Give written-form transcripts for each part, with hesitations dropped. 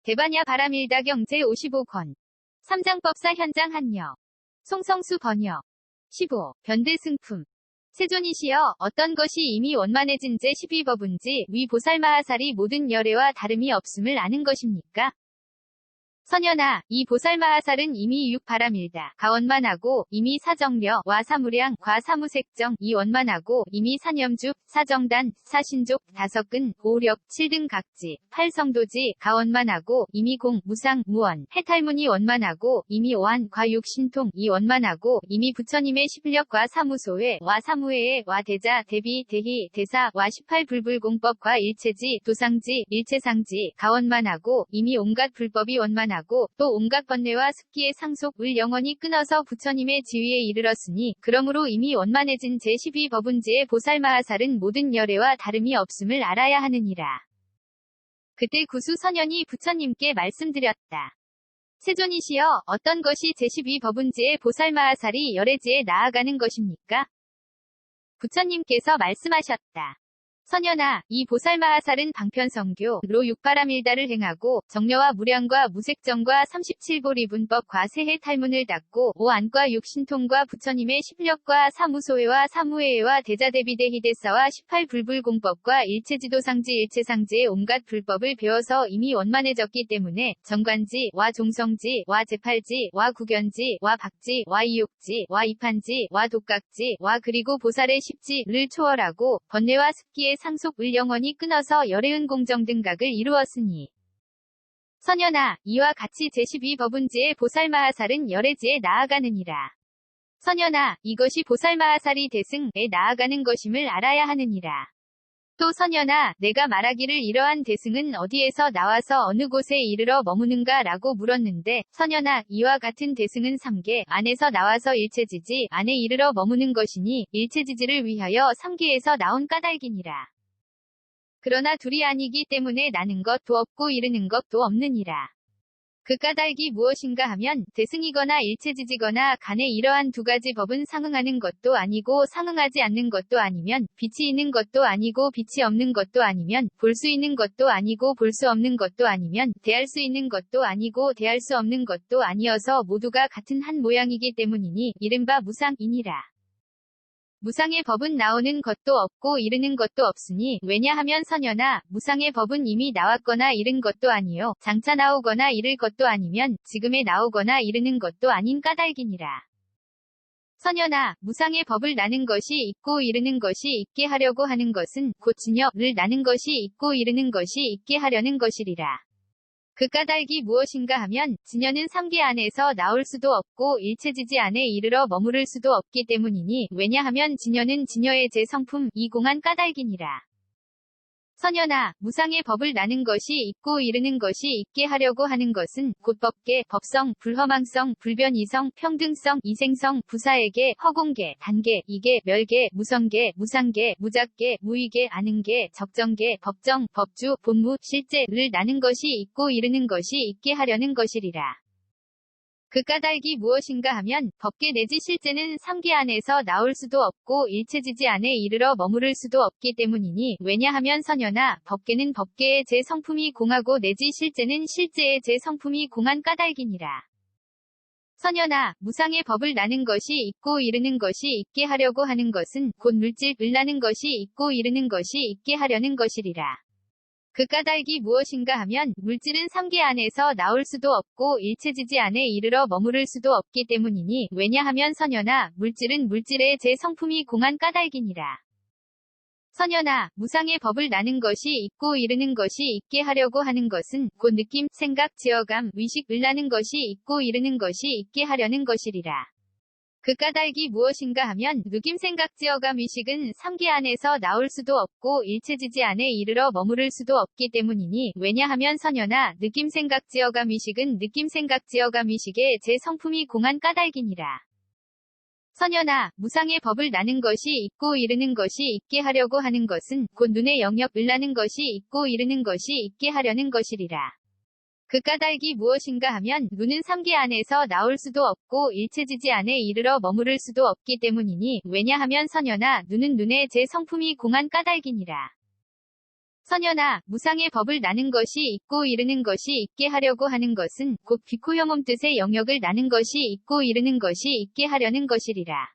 대반야 바람일다 경제 55권. 삼장법사 현장 한여. 송성수 번역. 15. 변대승품. 세존이시여 어떤 것이 이미 원만해진 제 12법은지 위 보살마하살이 모든 열애와 다름이 없음을 아는 것입니까? 선연아, 이 보살마하살은 이미 육바람일다. 가원만하고 이미 사정려, 와 사무량, 과 사무색정, 이 원만하고 이미 사념죽, 사정단, 사신족, 다섯근, 오력, 7등 각지, 팔성도지, 가원만하고 이미 공, 무상, 무원, 해탈문이 원만하고 이미 오한, 과육, 신통, 이 원만하고 이미 부처님의 11력과 사무소회, 와 사무회에, 와 대자, 대비, 대희, 대사, 와 18불불공법과 일체지, 도상지, 일체상지, 가원만하고 이미 온갖 불법이 원만하고 또 온갖 번뇌와 습기의 상속 을 영원히 끊어서 부처님의 지위에 이르렀으니 그러므로 이미 원만해진 제12법운지의 보살마하살은 모든 열애와 다름이 없음을 알아야 하느니라. 그때 구수 선현이 부처님께 말씀드렸다. 세존이시여 어떤 것이 제12법운지의 보살마하살이 열애지에 나아가는 것입니까? 부처님께서 말씀하셨다. 선연아, 이 보살마하살은 방편성교로 육바람일다를 행하고 정려와 무량과 무색정과 37보리분법과 세해 탈문을 닦고 오안과 육신통과 부처님의 10력과 사무소회와 사무회와 대자대비대희대사와 18불불공법과 일체지도상지 일체상지의 온갖 불법을 배워서 이미 원만해졌기 때문에 정관지, 와 종성지, 와 제팔지, 와 구견지, 와 박지, 와 이욕지, 와 이판지, 와 독각지, 와 그리고 보살의 십지를 초월하고 번뇌와 습기의 상속을 영원히 끊어서 열애은 공정 등각을 이루었으니 선연아, 이와 같이 제12법운지의 보살마하살은 열애지에 나아가느니라. 선연아, 이것이 보살마하살이 대승에 나아가는 것임을 알아야 하느니라. 또 선연아, 내가 말하기를 이러한 대승은 어디에서 나와서 어느 곳에 이르러 머무는가 라고 물었는데 선연아, 이와 같은 대승은 3계 안에서 나와서 일체지지 안에 이르러 머무는 것이니 일체지지를 위하여 3계에서 나온 까닭이니라. 그러나 둘이 아니기 때문에 나는 것도 없고 이르는 것도 없느니라. 그 까닭이 무엇인가 하면 대승이거나 일체지지거나 간에 이러한 두 가지 법은 상응하는 것도 아니고 상응하지 않는 것도 아니면 빛이 있는 것도 아니고 빛이 없는 것도 아니면 볼 수 있는 것도 아니고 볼 수 없는 것도 아니면 대할 수 있는 것도 아니고 대할 수 없는 것도 아니어서 모두가 같은 한 모양이기 때문이니 이른바 무상이니라. 무상의 법은 나오는 것도 없고 이르는 것도 없으니 왜냐하면 선연아, 무상의 법은 이미 나왔거나 이른 것도 아니요 장차 나오거나 이를 것도 아니면 지금에 나오거나 이르는 것도 아닌 까닭이니라. 선연아, 무상의 법을 나는 것이 있고 이르는 것이 있게 하려고 하는 것은 곧 진여를 나는 것이 있고 이르는 것이 있게 하려는 것이리라. 그 까닭이 무엇인가 하면 진여는 3계 안에서 나올 수도 없고 일체지지 안에 이르러 머무를 수도 없기 때문이니 왜냐하면 진여는 진여의 제 성품 이 공한 까닭이니라. 선연아, 무상의 법을 나는 것이 있고 이르는 것이 있게 하려고 하는 것은 곧 법계, 법성, 불허망성, 불변이성, 평등성, 이생성, 부사에게, 허공계, 단계, 이계, 멸계, 무성계, 무상계, 무작계, 무의계, 아는계, 적정계, 법정, 법주, 본무, 실제를 나는 것이 있고 이르는 것이 있게 하려는 것이리라. 그 까닭이 무엇인가 하면 법계 내지 실제는 3계 안에서 나올 수도 없고 일체지지 안에 이르러 머무를 수도 없기 때문이니 왜냐하면 선연아, 법계는 법계의 제 성품이 공하고 내지 실제는 실제의 제 성품이 공한 까닭이니라. 선연아, 무상의 법을 나는 것이 있고 이르는 것이 있게 하려고 하는 것은 곧 물질을 나는 것이 있고 이르는 것이 있게 하려는 것이리라. 그 까닭이 무엇인가 하면 물질은 3계 안에서 나올 수도 없고 일체지지 안에 이르러 머무를 수도 없기 때문이니 왜냐하면 선연아, 물질은 물질의 제 성품이 공한 까닭이니라. 선연아, 무상의 법을 나는 것이 있고 이르는 것이 있게 하려고 하는 것은 곧 느낌, 생각, 지어감, 의식을 나는 것이 있고 이르는 것이 있게 하려는 것이리라. 그 까닭이 무엇인가 하면 느낌 생각 지어감 의식은 3계 안에서 나올 수도 없고 일체지지 안에 이르러 머무를 수도 없기 때문이니 왜냐하면 선연아, 느낌 생각 지어감 의식은 느낌 생각 지어감 의식의 제 성품이 공한 까닭이니라. 선연아, 무상의 법을 나는 것이 있고 이르는 것이 있게 하려고 하는 것은 곧 눈의 영역을 나는 것이 있고 이르는 것이 있게 하려는 것이리라. 그 까닭이 무엇인가 하면 눈은 3계 안에서 나올 수도 없고 일체지지 안에 이르러 머무를 수도 없기 때문이니 왜냐하면 선연아, 눈은 눈의 제 성품이 공한 까닭이니라. 선현아, 무상의 법을 나는 것이 있고 이르는 것이 있게 하려고 하는 것은 곧 귀코형음 뜻의 영역을 나는 것이 있고 이르는 것이 있게 하려는 것이리라.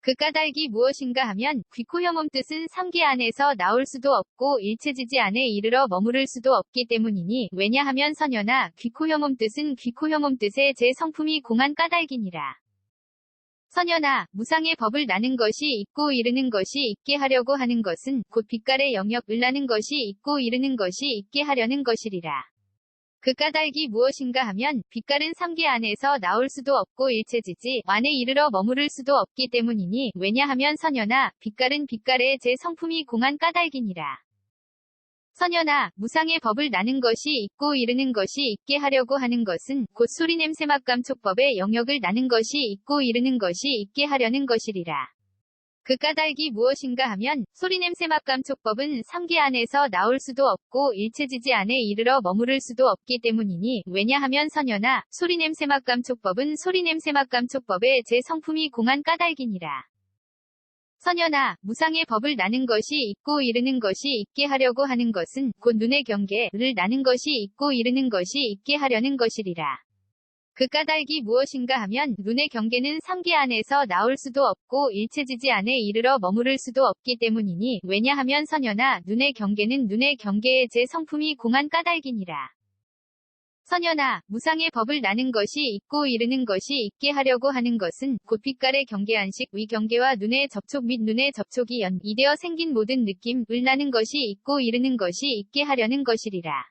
그 까닭이 무엇인가 하면 귀코형음 뜻은 삼계 안에서 나올 수도 없고 일체지지 안에 이르러 머무를 수도 없기 때문이니 왜냐하면 선현아 귀코형음 뜻은 귀코형음 뜻의 제 성품이 공한 까닭이니라. 선현아, 무상의 법을 나는 것이 있고 이르는 것이 있게 하려고 하는 것은 곧 빛깔의 영역을 나는 것이 있고 이르는 것이 있게 하려는 것이리라. 그 까닭이 무엇인가 하면 빛깔은 삼계 안에서 나올 수도 없고 일체지지 안에 이르러 머무를 수도 없기 때문이니 왜냐하면 선현아 빛깔은 빛깔의 제 성품이 공한 까닭이니라. 선현아, 무상의 법을 나는 것이 있고 이르는 것이 있게 하려고 하는 것은 곧 소리냄새 맛감촉법의 영역을 나는 것이 있고 이르는 것이 있게 하려는 것이리라. 그 까닭이 무엇인가 하면 소리냄새 맛감촉법은 삼계 안에서 나올 수도 없고 일체지지 안에 이르러 머무를 수도 없기 때문이니 왜냐하면 선현아 소리냄새 맛감촉법은 소리냄새 맛감촉법의 제 성품이 공한 까닭이니라. 선현아, 무상의 법을 나는 것이 있고 이르는 것이 있게 하려고 하는 것은 곧 눈의 경계를 나는 것이 있고 이르는 것이 있게 하려는 것이리라. 그 까닭이 무엇인가 하면 눈의 경계는 삼계 안에서 나올 수도 없고 일체지지 안에 이르러 머무를 수도 없기 때문이니 왜냐하면 선현아 눈의 경계는 눈의 경계의 제 성품이 공한 까닭이니라. 선현아, 무상의 법을 나는 것이 있고 이르는 것이 있게 하려고 하는 것은 곧 빛깔의 경계안식 위 경계와 눈의 접촉 및 눈의 접촉이 연이되어 생긴 모든 느낌을 나는 것이 있고 이르는 것이 있게 하려는 것이리라.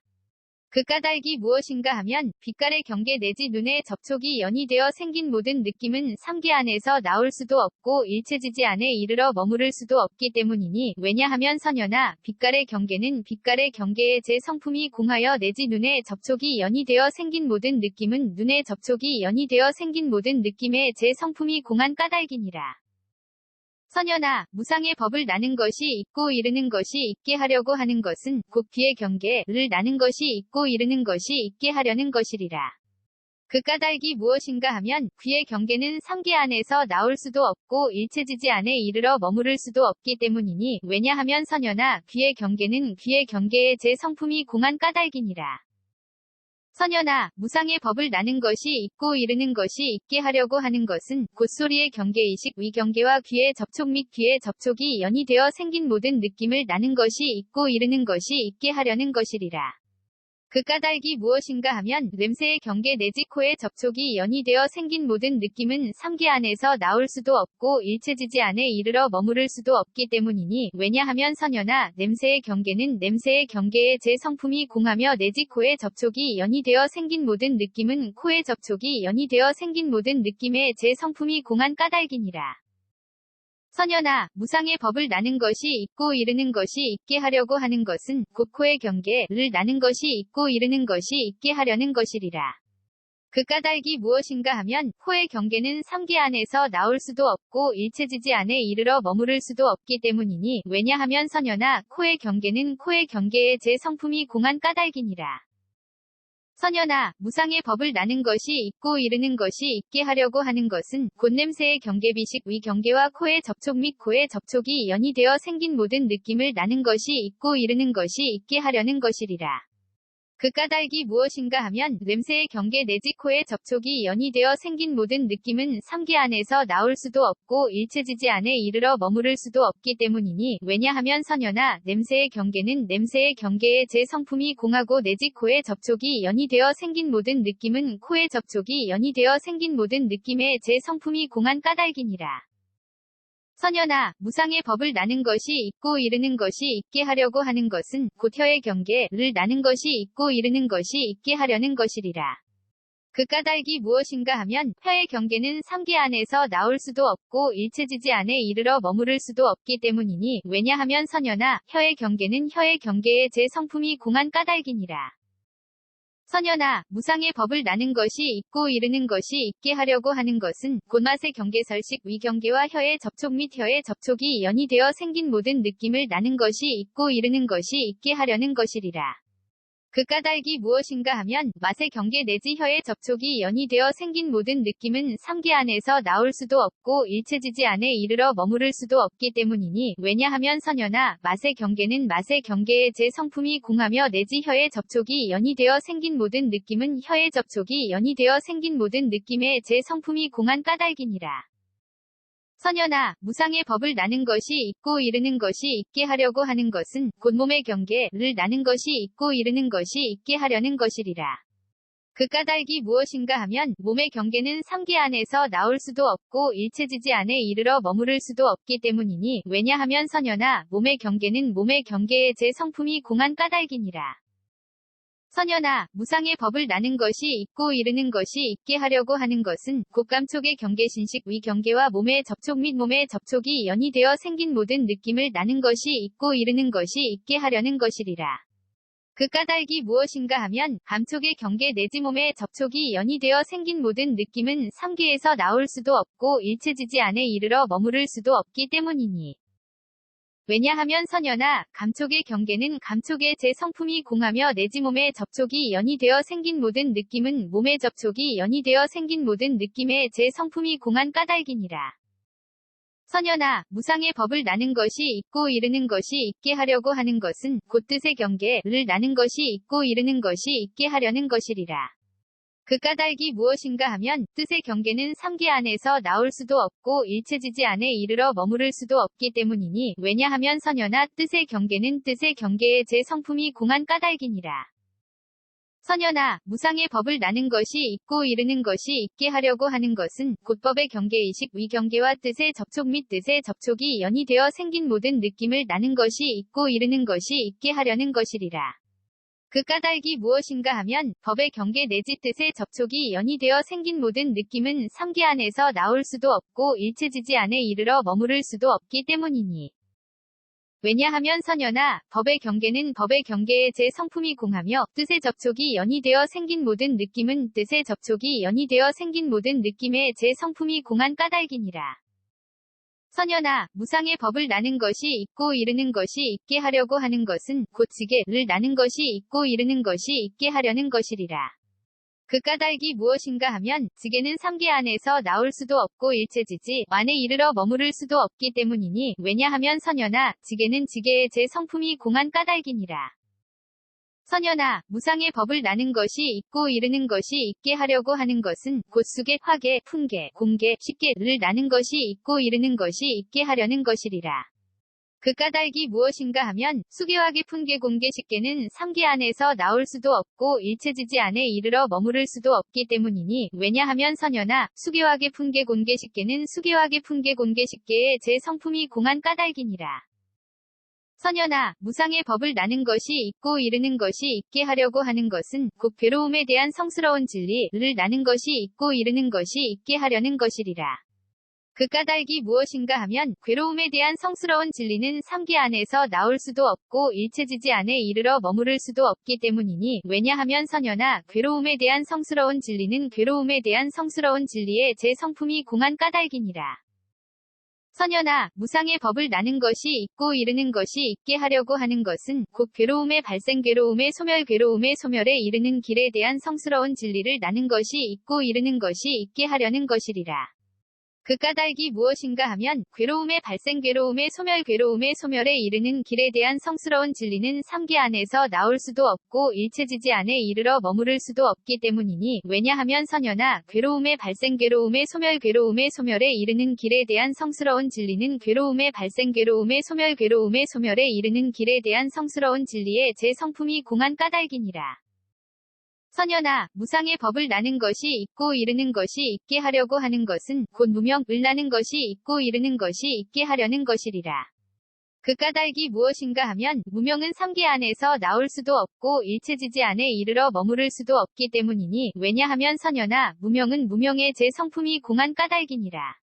그 까닭이 무엇인가 하면 빛깔의 경계 내지 눈의 접촉이 연이되어 생긴 모든 느낌은 삼계 안에서 나올 수도 없고 일체지지 안에 이르러 머무를 수도 없기 때문이니 왜냐하면 선현아 빛깔의 경계는 빛깔의 경계의 제 성품이 공하여 내지 눈의 접촉이 연이되어 생긴 모든 느낌은 눈의 접촉이 연이되어 생긴 모든 느낌의 제 성품이 공한 까닭이니라. 선현아, 무상의 법을 나는 것이 있고 이르는 것이 있게 하려고 하는 것은 곧 귀의 경계를 나는 것이 있고 이르는 것이 있게 하려는 것이리라. 그 까닭이 무엇인가 하면 귀의 경계는 삼계 안에서 나올 수도 없고 일체지지 안에 이르러 머무를 수도 없기 때문이니 왜냐하면 선현아 귀의 경계는 귀의 경계의 제 성품이 공한 까닭이니라. 선현아, 무상의 법을 나는 것이 있고 이르는 것이 있게 하려고 하는 것은 곧 소리의 경계의식 위 경계와 귀의 접촉 및 귀의 접촉이 연이되어 생긴 모든 느낌을 나는 것이 있고 이르는 것이 있게 하려는 것이리라. 그 까닭이 무엇인가 하면 냄새의 경계 내지 코의 접촉이 연이되어 생긴 모든 느낌은 삼계 안에서 나올 수도 없고 일체지지 안에 이르러 머무를 수도 없기 때문이니 왜냐하면 선현아 냄새의 경계는 냄새의 경계의 제 성품이 공하며 내지 코의 접촉이 연이되어 생긴 모든 느낌은 코의 접촉이 연이되어 생긴 모든 느낌의 제 성품이 공한 까닭이니라. 선현아, 무상의 법을 나는 것이 있고 이르는 것이 있게 하려고 하는 것은 곧 코의 경계를 나는 것이 있고 이르는 것이 있게 하려는 것이리라. 그 까닭이 무엇인가 하면 코의 경계는 삼계 안에서 나올 수도 없고 일체지지 안에 이르러 머무를 수도 없기 때문이니 왜냐하면 선현아 코의 경계는 코의 경계의 제 성품이 공한 까닭이니라. 선현아, 무상의 법을 나는 것이 있고 이르는 것이 있게 하려고 하는 것은 곧 냄새의 경계비식 위 경계와 코의 접촉 및 코의 접촉이 연이되어 생긴 모든 느낌을 나는 것이 있고 이르는 것이 있게 하려는 것이리라. 그 까닭이 무엇인가 하면 냄새의 경계 내지 코의 접촉이 연이되어 생긴 모든 느낌은 삼계 안에서 나올 수도 없고 일체지지 안에 이르러 머무를 수도 없기 때문이니 왜냐하면 선현아 냄새의 경계는 냄새의 경계의 제 성품이 공하고 내지 코의 접촉이 연이되어 생긴 모든 느낌은 코의 접촉이 연이되어 생긴 모든 느낌의 제 성품이 공한 까닭이니라. 선현아, 무상의 법을 나는 것이 있고 이르는 것이 있게 하려고 하는 것은 곧 혀의 경계를 나는 것이 있고 이르는 것이 있게 하려는 것이리라. 그 까닭이 무엇인가 하면 혀의 경계는 삼계 안에서 나올 수도 없고 일체지지 안에 이르러 머무를 수도 없기 때문이니 왜냐하면 선현아 혀의 경계는 혀의 경계의 제 성품이 공한 까닭이니라. 선현아, 무상의 법을 나는 것이 있고 이르는 것이 있게 하려고 하는 것은 곧 맛의 경계설식 위 경계와 혀의 접촉 및 혀의 접촉이 연이되어 생긴 모든 느낌을 나는 것이 있고 이르는 것이 있게 하려는 것이리라. 그 까닭이 무엇인가 하면 맛의 경계 내지 혀의 접촉이 연이되어 생긴 모든 느낌은 삼계 안에서 나올 수도 없고 일체지지 안에 이르러 머무를 수도 없기 때문이니 왜냐하면 선연아 맛의 경계는 맛의 경계에 제 성품이 공하며 내지 혀의 접촉이 연이되어 생긴 모든 느낌은 혀의 접촉이 연이되어 생긴 모든 느낌에 제 성품이 공한 까닭이니라. 선연아, 무상의 법을 나는 것이 있고 이르는 것이 있게 하려고 하는 것은 곧 몸의 경계를 나는 것이 있고 이르는 것이 있게 하려는 것이리라. 그 까닭이 무엇인가 하면 몸의 경계는 삼계 안에서 나올 수도 없고 일체지지 안에 이르러 머무를 수도 없기 때문이니 왜냐하면 선연아, 몸의 경계는 몸의 경계에 제 성품이 공한 까닭이니라. 선연아, 무상의 법을 나는 것이 있고 이르는 것이 있게 하려고 하는 것은 곧 감촉의 경계신식 위 경계와 몸의 접촉 및 몸의 접촉이 연이되어 생긴 모든 느낌을 나는 것이 있고 이르는 것이 있게 하려는 것이리라. 그 까닭이 무엇인가 하면 감촉의 경계 내지 몸의 접촉이 연이되어 생긴 모든 느낌은 삼계에서 나올 수도 없고 일체지지 안에 이르러 머무를 수도 없기 때문이니. 왜냐하면 선연아, 감촉의 경계는 감촉의 제 성품이 공하며 내지 몸의 접촉이 연이되어 생긴 모든 느낌은 몸의 접촉이 연이되어 생긴 모든 느낌에 제 성품이 공한 까닭이니라. 선연아, 무상의 법을 나는 것이 있고 이르는 것이 있게 하려고 하는 것은 곧 뜻의 경계를 나는 것이 있고 이르는 것이 있게 하려는 것이리라. 그 까닭이 무엇인가 하면 뜻의 경계는 삼계 안에서 나올 수도 없고 일체지지 안에 이르러 머무를 수도 없기 때문이니 왜냐하면 선연아 뜻의 경계는 뜻의 경계에 제 성품이 공한 까닭이니라. 선연아, 무상의 법을 나는 것이 있고 이르는 것이 있게 하려고 하는 것은 곧 법의 경계의식 위 경계와 뜻의 접촉 및 뜻의 접촉이 연이되어 생긴 모든 느낌을 나는 것이 있고 이르는 것이 있게 하려는 것이리라. 그 까닭이 무엇인가 하면 법의 경계 내지 뜻의 접촉이 연이되어 생긴 모든 느낌은 삼계 안에서 나올 수도 없고 일체지지 안에 이르러 머무를 수도 없기 때문이니. 왜냐하면 선연아, 법의 경계는 법의 경계에 제 성품이 공하며 뜻의 접촉이 연이되어 생긴 모든 느낌은 뜻의 접촉이 연이되어 생긴 모든 느낌에 제 성품이 공한 까닭이니라. 선연아, 무상의 법을 나는 것이 있고 이르는 것이 있게 하려고 하는 것은 곧 지게를 나는 것이 있고 이르는 것이 있게 하려는 것이리라. 그 까닭이 무엇인가 하면 지게는 삼계 안에서 나올 수도 없고 일체지지 안에 이르러 머무를 수도 없기 때문이니 왜냐하면 선연아, 지게는 지게에 제 성품이 공한 까닭이니라. 선연아, 무상의 법을 나는 것이 있고 이르는 것이 있게 하려고 하는 것은 곧 수계, 화계, 풍계, 공계, 쉽게를 나는 것이 있고 이르는 것이 있게 하려는 것이리라. 그 까닭이 무엇인가 하면 수계화계, 풍계, 공계, 쉽게는 삼계 안에서 나올 수도 없고 일체지지 안에 이르러 머무를 수도 없기 때문이니 왜냐하면 선연아, 수계화계, 풍계, 공계, 쉽게는 수계화계, 풍계, 공계, 쉽게에 제 성품이 공한 까닭이니라. 선연아, 무상의 법을 나는 것이 있고 이르는 것이 있게 하려고 하는 것은 곧 괴로움에 대한 성스러운 진리를 나는 것이 있고 이르는 것이 있게 하려는 것이리라. 그 까닭이 무엇인가 하면 괴로움에 대한 성스러운 진리는 삼계 안에서 나올 수도 없고 일체지지 안에 이르러 머무를 수도 없기 때문이니 왜냐하면 선연아, 괴로움에 대한 성스러운 진리는 괴로움에 대한 성스러운 진리에 제 성품이 공한 까닭이니라. 선연아, 무상의 법을 나는 것이 있고 이르는 것이 있게 하려고 하는 것은 곧 괴로움의 발생, 괴로움의 소멸, 괴로움의 소멸에 이르는 길에 대한 성스러운 진리를 나는 것이 있고 이르는 것이 있게 하려는 것이리라. 그 까닭이 무엇인가 하면 괴로움의 발생, 괴로움의 소멸, 괴로움의 소멸에 이르는 길에 대한 성스러운 진리는 삼계 안에서 나올 수도 없고 일체지지 안에 이르러 머무를 수도 없기 때문이니 왜냐하면 선연아, 괴로움의 발생, 괴로움의 소멸, 괴로움의 소멸에 이르는 길에 대한 성스러운 진리는 괴로움의 발생, 괴로움의 소멸, 괴로움의 소멸에 이르는 길에 대한 성스러운 진리에 제 성품이 공한 까닭이니라. 선연아, 무상의 법을 나는 것이 있고 이르는 것이 있게 하려고 하는 것은 곧 무명을 나는 것이 있고 이르는 것이 있게 하려는 것이리라. 그 까닭이 무엇인가 하면 무명은 삼계 안에서 나올 수도 없고 일체지지 안에 이르러 머무를 수도 없기 때문이니 왜냐하면 선연아, 무명은 무명의 제 성품이 공한 까닭이니라.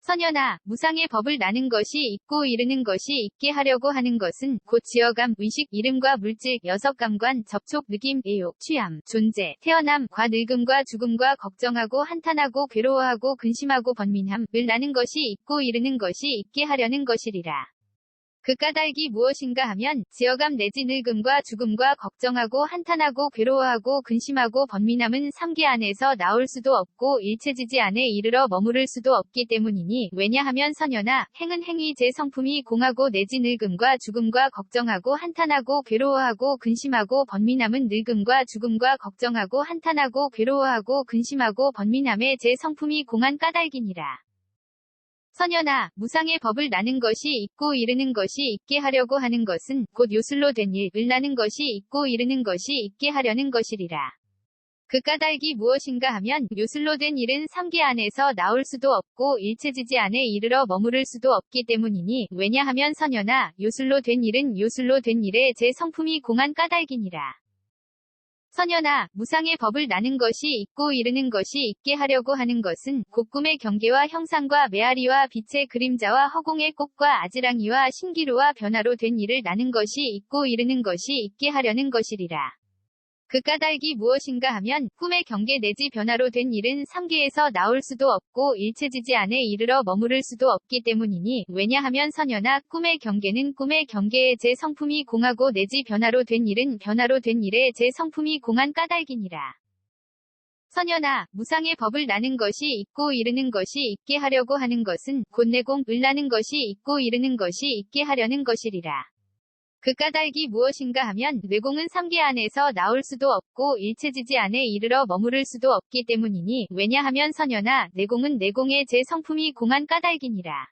선연아, 무상의 법을 나는 것이 있고 이르는 것이 있게 하려고 하는 것은 곧 지어감, 의식, 이름과 물질, 여섯감관, 접촉, 느낌, 애욕, 취함, 존재, 태어남, 과 늙음과 죽음과 걱정하고 한탄하고 괴로워하고 근심하고 번민함을 나는 것이 있고 이르는 것이 있게 하려는 것이리라. 그 까닭이 무엇인가 하면 지어감 내지 늙음과 죽음과 걱정하고 한탄하고 괴로워하고 근심하고 번민함은 삼계 안에서 나올 수도 없고 일체지지 안에 이르러 머무를 수도 없기 때문이니 왜냐하면 선여나 행은 행위 제 성품이 공하고 내지 늙음과 죽음과 걱정하고 한탄하고 괴로워하고 근심하고 번민함은 늙음과 죽음과 걱정하고 한탄하고 괴로워하고 근심하고 번민함의 제 성품이 공한 까닭이니라. 선여나 무상의 법을 나는 것이 있고 이르는 것이 있게 하려고 하는 것은 곧 요술로 된 일을 나는 것이 있고 이르는 것이 있게 하려는 것이리라. 그 까닭이 무엇인가 하면 요술로 된 일은 삼계 안에서 나올 수도 없고 일체지지 안에 이르러 머무를 수도 없기 때문이니 왜냐하면 선여나 요술로 된 일은 요술로 된 일에 제 성품이 공한 까닭이니라. 선여나 무상의 법을 나는 것이 있고 이르는 것이 있게 하려고 하는 것은 곧 꿈의 경계와 형상과 메아리와 빛의 그림자와 허공의 꽃과 아지랑이와 신기루와 변화로 된 일을 나는 것이 있고 이르는 것이 있게 하려는 것이리라. 그 까닭이 무엇인가 하면 꿈의 경계 내지 변화로 된 일은 삼계에서 나올 수도 없고 일체지지 안에 이르러 머무를 수도 없기 때문이니 왜냐하면 선여나 꿈의 경계는 꿈의 경계에 제 성품이 공하고 내지 변화로 된 일은 변화로 된 일에 제 성품이 공한 까닭이니라. 선여나 무상의 법을 나는 것이 있고 이르는 것이 있게 하려고 하는 것은 곧 내공을 나는 것이 있고 이르는 것이 있게 하려는 것이리라. 그 까닭이 무엇인가 하면 뇌공은 삼계 안에서 나올 수도 없고 일체지지 안에 이르러 머무를 수도 없기 때문이니 왜냐하면 선여나 내공은 내공의 제 성품이 공한 까닭이니라.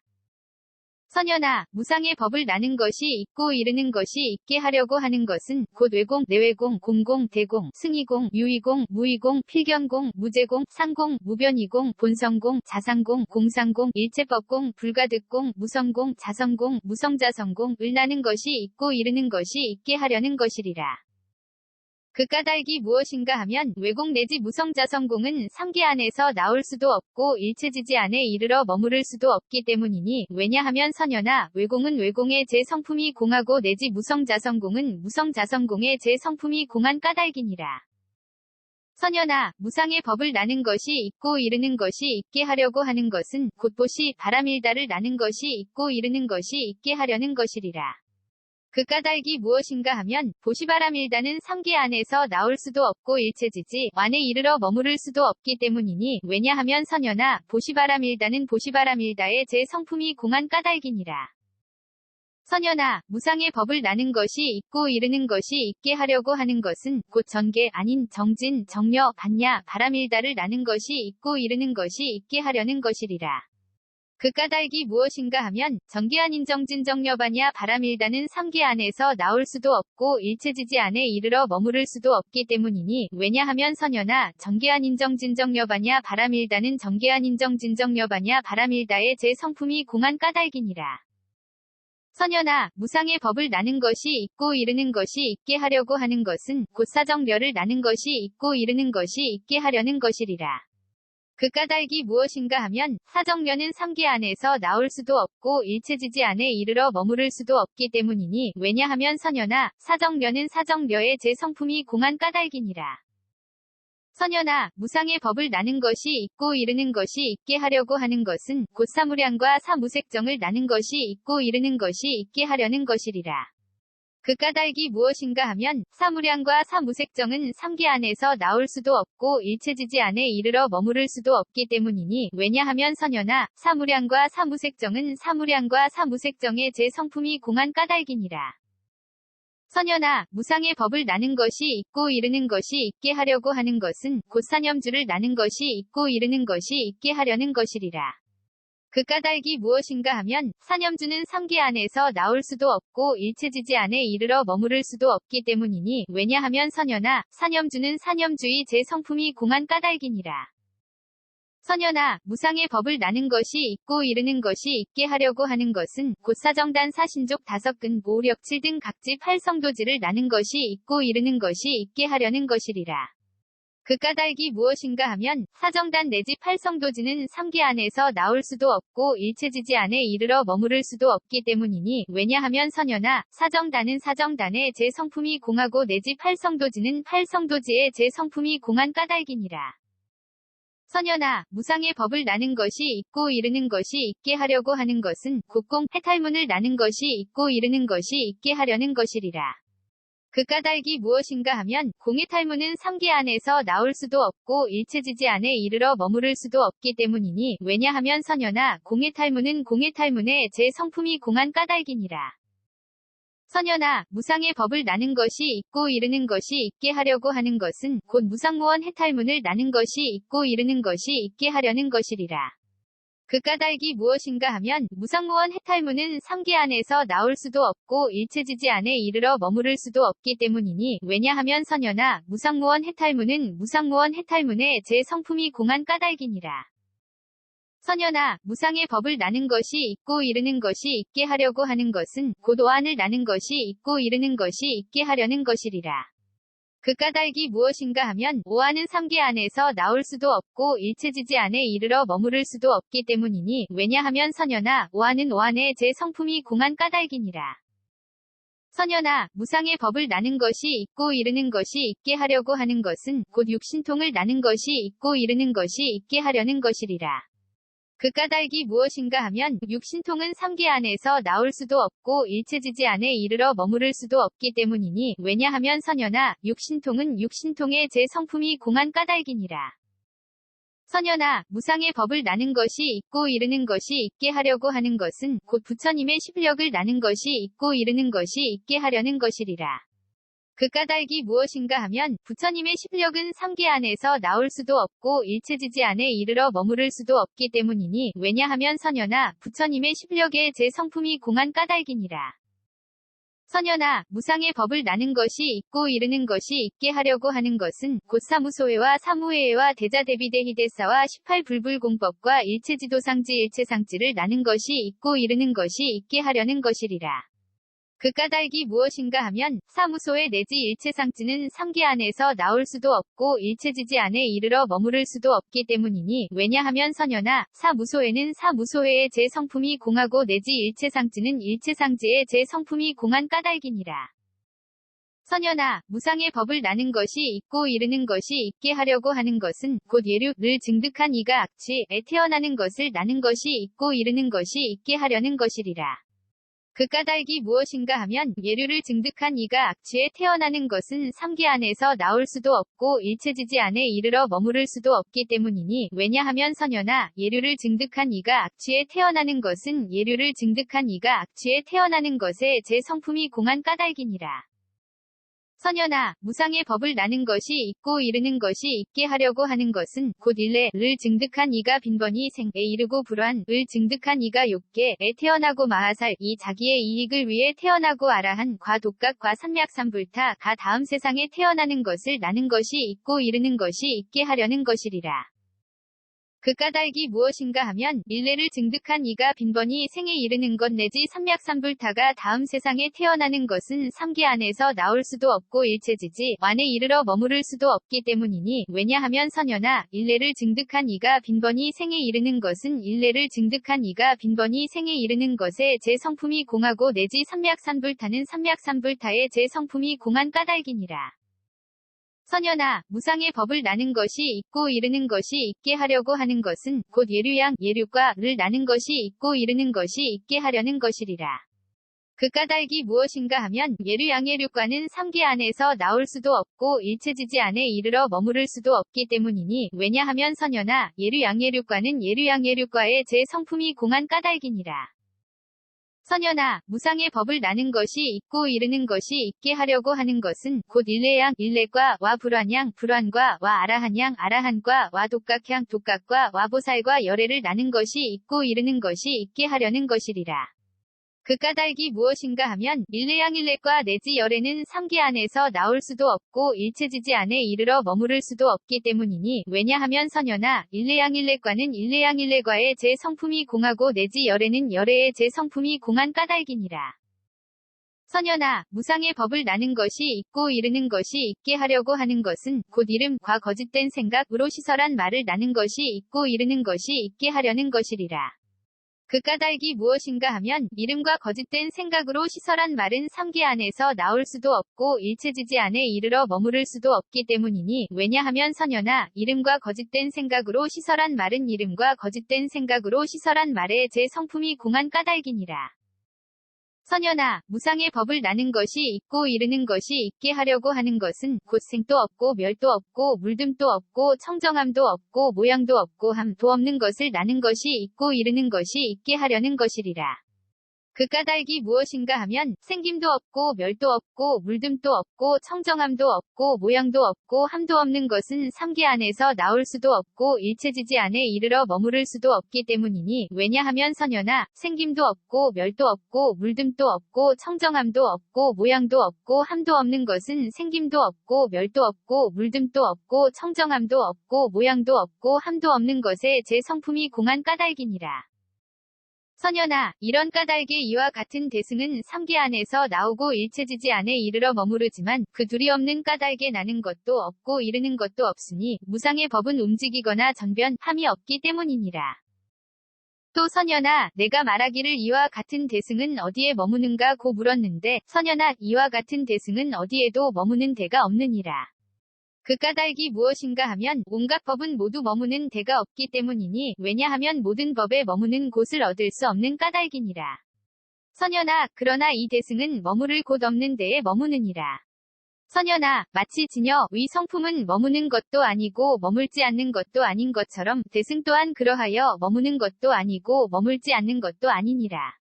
선여나 무상의 법을 나는 것이 있고 이르는 것이 있게 하려고 하는 것은 곧 외공, 내외공, 공공, 대공, 승이공, 유의공, 무의공, 필견공, 무제공, 상공, 무변이공, 본성공, 자상공, 공상공, 일체법공, 불가득공, 무성공, 자성공, 무성자성공을 나는 것이 있고 이르는 것이 있게 하려는 것이리라. 그 까닭이 무엇인가 하면 외공 내지 무성자성공은 삼계 안에서 나올 수도 없고 일체지지 안에 이르러 머무를 수도 없기 때문이니 왜냐하면 선여나 외공은 외공의 제 성품이 공하고 내지 무성자성공은 무성자성공의 제 성품이 공한 까닭이니라. 선여나 무상의 법을 나는 것이 있고 이르는 것이 있게 하려고 하는 것은 곧 보시 바람일다를 나는 것이 있고 이르는 것이 있게 하려는 것이리라. 그 까닭이 무엇인가 하면 보시바람일다는 삼계 안에서 나올 수도 없고 일체지지 안에 이르러 머무를 수도 없기 때문이니 왜냐하면 선여나 보시바람일다는 보시바람일다의 제 성품이 공한 까닭이니라. 선여나 무상의 법을 나는 것이 있고 이르는 것이 있게 하려고 하는 것은 곧 전계 아닌 정진, 정려, 반야, 바람일다를 나는 것이 있고 이르는 것이 있게 하려는 것이리라. 그 까닭이 무엇인가 하면 정계 아닌 정진 정려반야 바람일다는 삼계 안에서 나올 수도 없고 일체지지 안에 이르러 머무를 수도 없기 때문이니 왜냐하면 선여나 정계 아닌 정진 정려반야 바람일다는 정계 아닌 정진 정려반야 바람일다의 제 성품이 공한 까닭이니라. 선여나 무상의 법을 나는 것이 있고 이르는 것이 있게 하려고 하는 것은 곧 사정려를 나는 것이 있고 이르는 것이 있게 하려는 것이리라. 그 까닭이 무엇인가 하면 사정려는 삼계 안에서 나올 수도 없고 일체지지 안에 이르러 머무를 수도 없기 때문이니 왜냐하면 선여나 사정려는 사정려의 제 성품이 공한 까닭이니라. 선여나 무상의 법을 나는 것이 있고 이르는 것이 있게 하려고 하는 것은 곧 사무량과 사무색정을 나는 것이 있고 이르는 것이 있게 하려는 것이리라. 그 까닭이 무엇인가 하면 사무량과 사무색정은 삼계 안에서 나올 수도 없고 일체지지 안에 이르러 머무를 수도 없기 때문이니 왜냐하면 선여나 사무량과 사무색정은 사무량과 사무색정의 제 성품이 공한 까닭이니라. 선여나 무상의 법을 나는 것이 있고 이르는 것이 있게 하려고 하는 것은 곧 사념주를 나는 것이 있고 이르는 것이 있게 하려는 것이리라. 그 까닭이 무엇인가 하면 사념주는 삼계 안에서 나올 수도 없고 일체지지 안에 이르러 머무를 수도 없기 때문이니 왜냐하면 선여나 사념주는 사념주의 제 성품이 공한 까닭이니라. 선여나 무상의 법을 나는 것이 있고 이르는 것이 있게 하려고 하는 것은 곧 사정단 사신족 다섯근 오력칠 등 각지 팔성도지를 나는 것이 있고 이르는 것이 있게 하려는 것이리라. 그 까닭이 무엇인가 하면 사정단 내지 팔성도지는 삼계 안에서 나올 수도 없고 일체지지 안에 이르러 머무를 수도 없기 때문이니 왜냐하면 선여나 사정단은 사정단의 제 성품이 공하고 내지 팔성도지는 팔성도지의 제 성품이 공한 까닭이니라. 선현아, 무상의 법을 나는 것이 있고 이르는 것이 있게 하려고 하는 것은 곧공 해탈문을 나는 것이 있고 이르는 것이 있게 하려는 것이리라. 그 까닭이 무엇인가 하면 공의 탈문은 삼계 안에서 나올 수도 없고 일체지지 안에 이르러 머무를 수도 없기 때문이니 왜냐하면 선현아 공의 탈문은 공의 탈문의 제 성품이 공한 까닭이니라. 선현아, 무상의 법을 나는 것이 있고 이르는 것이 있게 하려고 하는 것은 곧 무상무원 해탈문을 나는 것이 있고 이르는 것이 있게 하려는 것이리라. 그 까닭이 무엇인가 하면 무상무원 해탈문은 삼계 안에서 나올 수도 없고 일체지지 안에 이르러 머무를 수도 없기 때문이니 왜냐하면 선현아 무상무원 해탈문은 무상무원 해탈문의 제 성품이 공한 까닭이니라. 선현아, 무상의 법을 나는 것이 있고 이르는 것이 있게 하려고 하는 것은 곧 오한을 나는 것이 있고 이르는 것이 있게 하려는 것이리라. 그 까닭이 무엇인가 하면 오한은 삼계 안에서 나올 수도 없고 일체지지 안에 이르러 머무를 수도 없기 때문이니 왜냐하면 선현아 오한은 오한의 제 성품이 공한 까닭이니라. 선현아, 무상의 법을 나는 것이 있고 이르는 것이 있게 하려고 하는 것은 곧 육신통을 나는 것이 있고 이르는 것이 있게 하려는 것이리라. 그 까닭이 무엇인가 하면 육신통은 삼계 안에서 나올 수도 없고 일체지지 안에 이르러 머무를 수도 없기 때문이니 왜냐하면 선현아 육신통은 육신통의 제 성품이 공한 까닭이니라. 선현아, 무상의 법을 나는 것이 있고 이르는 것이 있게 하려고 하는 것은 곧 부처님의 십력을 나는 것이 있고 이르는 것이 있게 하려는 것이리라. 그 까닭이 무엇인가 하면 부처님의 십력은 삼계 안에서 나올 수도 없고 일체지지 안에 이르러 머무를 수도 없기 때문이니 왜냐하면 선현아 부처님의 십력의 제 성품이 공한 까닭이니라. 선현아, 무상의 법을 나는 것이 있고 이르는 것이 있게 하려고 하는 것은 곧 사무소회와 사무회와 대자대비대희대사와 18불불공법과 일체지도상지 일체상지를 나는 것이 있고 이르는 것이 있게 하려는 것이리라. 그 까닭이 무엇인가 하면 사무소의 내지 일체상지는 삼계 안에서 나올 수도 없고 일체지지 안에 이르러 머무를 수도 없기 때문이니 왜냐하면 선현아 사무소에는 사무소회의 제 성품이 공하고 내지 일체상지는 일체상지의 제 성품이 공한 까닭이니라. 선현아, 무상의 법을 나는 것이 있고 이르는 것이 있게 하려고 하는 것은 곧 예류를 증득한 이가 악취에 태어나는 것을 나는 것이 있고 이르는 것이 있게 하려는 것이리라. 그 까닭이 무엇인가 하면 예류를 증득한 이가 악취에 태어나는 것은 삼계 안에서 나올 수도 없고 일체지지 안에 이르러 머무를 수도 없기 때문이니 왜냐하면 선현아 예류를 증득한 이가 악취에 태어나는 것은 예류를 증득한 이가 악취에 태어나는 것에 제 성품이 공한 까닭이니라. 선현아, 무상의 법을 나는 것이 있고 이르는 것이 있게 하려고 하는 것은 곧 일례를 증득한 이가 빈번히 생에 이르고 불환을 증득한 이가 욕계에 태어나고 마하살 이 자기의 이익을 위해 태어나고 아라한 과 독각 과 산맥삼불타 가 다음 세상에 태어나는 것을 나는 것이 있고 이르는 것이 있게 하려는 것이리라. 그 까닭이 무엇인가 하면 일례를 증득한 이가 빈번히 생에 이르는 것 내지 삼맥삼불타가 다음 세상에 태어나는 것은 삼계 안에서 나올 수도 없고 일체지지 안에 이르러 머무를 수도 없기 때문이니 왜냐하면 선현아 일례를 증득한 이가 빈번히 생에 이르는 것은 일례를 증득한 이가 빈번히 생에 이르는 것에 제 성품이 공하고 내지 삼맥삼불타는 삼맥삼불타의 제 성품이 공한 까닭이니라. 선현아, 무상의 법을 나는 것이 있고 이르는 것이 있게 하려고 하는 것은 곧 예류양, 예류과를 나는 것이 있고 이르는 것이 있게 하려는 것이리라. 그 까닭이 무엇인가 하면 예류양 예류과는 삼계 안에서 나올 수도 없고 일체지지 안에 이르러 머무를 수도 없기 때문이니 왜냐하면 선현아 예류양 예류과는 예류양 예류과의 제 성품이 공한 까닭이니라. 선현아, 무상의 법을 나는 것이 있고 이르는 것이 있게 하려고 하는 것은 곧 일례양, 일례과 와 불환양, 불환과 와 아라한양, 아라한과 와 독각향, 독각과 와 보살과 열애를 나는 것이 있고 이르는 것이 있게 하려는 것이리라. 그 까닭이 무엇인가 하면 일례양 일례과 내지 열애는 삼계 안에서 나올 수도 없고 일체지지 안에 이르러 머무를 수도 없기 때문이니 왜냐하면 선현아 일례양 일례과는 일례양 일례과의 제 성품이 공하고 내지 열애는 열애의 제 성품이 공한 까닭이니라. 선현아, 무상의 법을 나는 것이 있고 이르는 것이 있게 하려고 하는 것은 곧 이름과 거짓된 생각으로 시설한 말을 나는 것이 있고 이르는 것이 있게 하려는 것이리라. 그 까닭이 무엇인가 하면 이름과 거짓된 생각으로 시설한 말은 3개 안에서 나올 수도 없고 일체지지 안에 이르러 머무를 수도 없기 때문이니 왜냐하면 선현아 이름과 거짓된 생각으로 시설한 말은 이름과 거짓된 생각으로 시설한 말의 제 성품이 공한 까닭이니라. 선현아, 무상의 법을 나는 것이 있고 이르는 것이 있게 하려고 하는 것은 곧 생도 없고 멸도 없고 물듦도 없고 청정함도 없고 모양도 없고 함도 없는 것을 나는 것이 있고 이르는 것이 있게 하려는 것이리라. 그 까닭이 무엇인가 하면 생김도 없고 멸도 없고 물듦도 없고 청정함도 없고 모양도 없고 함도 없는 것은 3개 안에서 나올 수도 없고 일체지지 안에 이르러 머무를 수도 없기 때문이니 왜냐하면 선현아 생김도 없고 멸도 없고 물듦도 없고 청정함도 없고 모양도 없고 함도 없는 것은 생김도 없고 멸도 없고 물듦도 없고 청정함도 없고 모양도 없고 함도 없는 것에 제 성품이 공한 까닭이니라. 선현아, 이런 까닭의 이와 같은 대승은 3개 안에서 나오고 일체지지 안에 이르러 머무르지만 그 둘이 없는 까닭에 나는 것도 없고 이르는 것도 없으니 무상의 법은 움직이거나 전변함이 없기 때문이니라. 또 선현아, 내가 말하기를 이와 같은 대승은 어디에 머무는가 고 물었는데 선현아, 이와 같은 대승은 어디에도 머무는 데가 없느니라. 그 까닭이 무엇인가 하면 온갖 법은 모두 머무는 데가 없기 때문이니 왜냐하면 모든 법에 머무는 곳을 얻을 수 없는 까닭이니라. 선현아, 그러나 이 대승은 머무를 곳 없는 데에 머무느니라. 선현아, 마치 진여의 성품은 머무는 것도 아니고 머물지 않는 것도 아닌 것처럼 대승 또한 그러하여 머무는 것도 아니고 머물지 않는 것도 아니니라.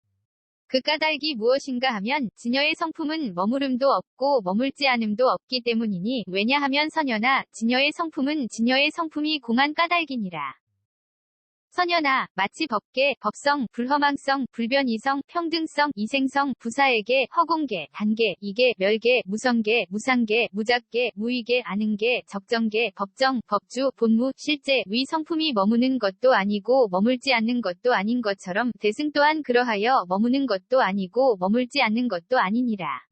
그 까닭이 무엇인가 하면 진여의 성품은 머무름도 없고 머물지 않음도 없기 때문이니 왜냐하면 선현아 진여의 성품은 진여의 성품이 공한 까닭이니라. 선현아 마치 법계, 법성, 불허망성, 불변이성, 평등성, 이생성, 부사에게, 허공계, 단계, 이계, 멸계, 무성계, 무상계, 무작계, 무의계, 아는계, 적정계, 법정, 법주, 본무, 실제, 의 성품이 머무는 것도 아니고 머물지 않는 것도 아닌 것처럼 대승 또한 그러하여 머무는 것도 아니고 머물지 않는 것도 아니니라.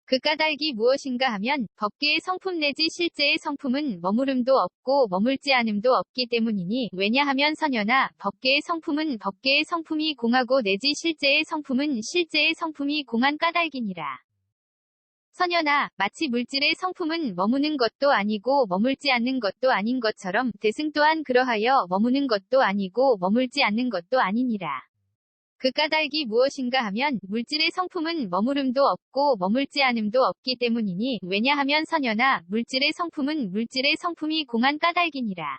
그 까닭이 무엇인가 하면 법계의 성품 내지 실제의 성품은 머무름도 없고 머물지 않음도 없기 때문이니 왜냐하면 선현아 법계의 성품은 법계의 성품이 공하고 내지 실제의 성품은 실제의 성품이 공한 까닭이니라. 선현아 마치 물질의 성품은 머무는 것도 아니고 머물지 않는 것도 아닌 것처럼 대승 또한 그러하여 머무는 것도 아니고 머물지 않는 것도 아니니라. 그 까닭이 무엇인가 하면 물질의 성품은 머무름도 없고 머물지 않음도 없기 때문이니 왜냐하면 선현아 물질의 성품은 물질의 성품이 공한 까닭이니라.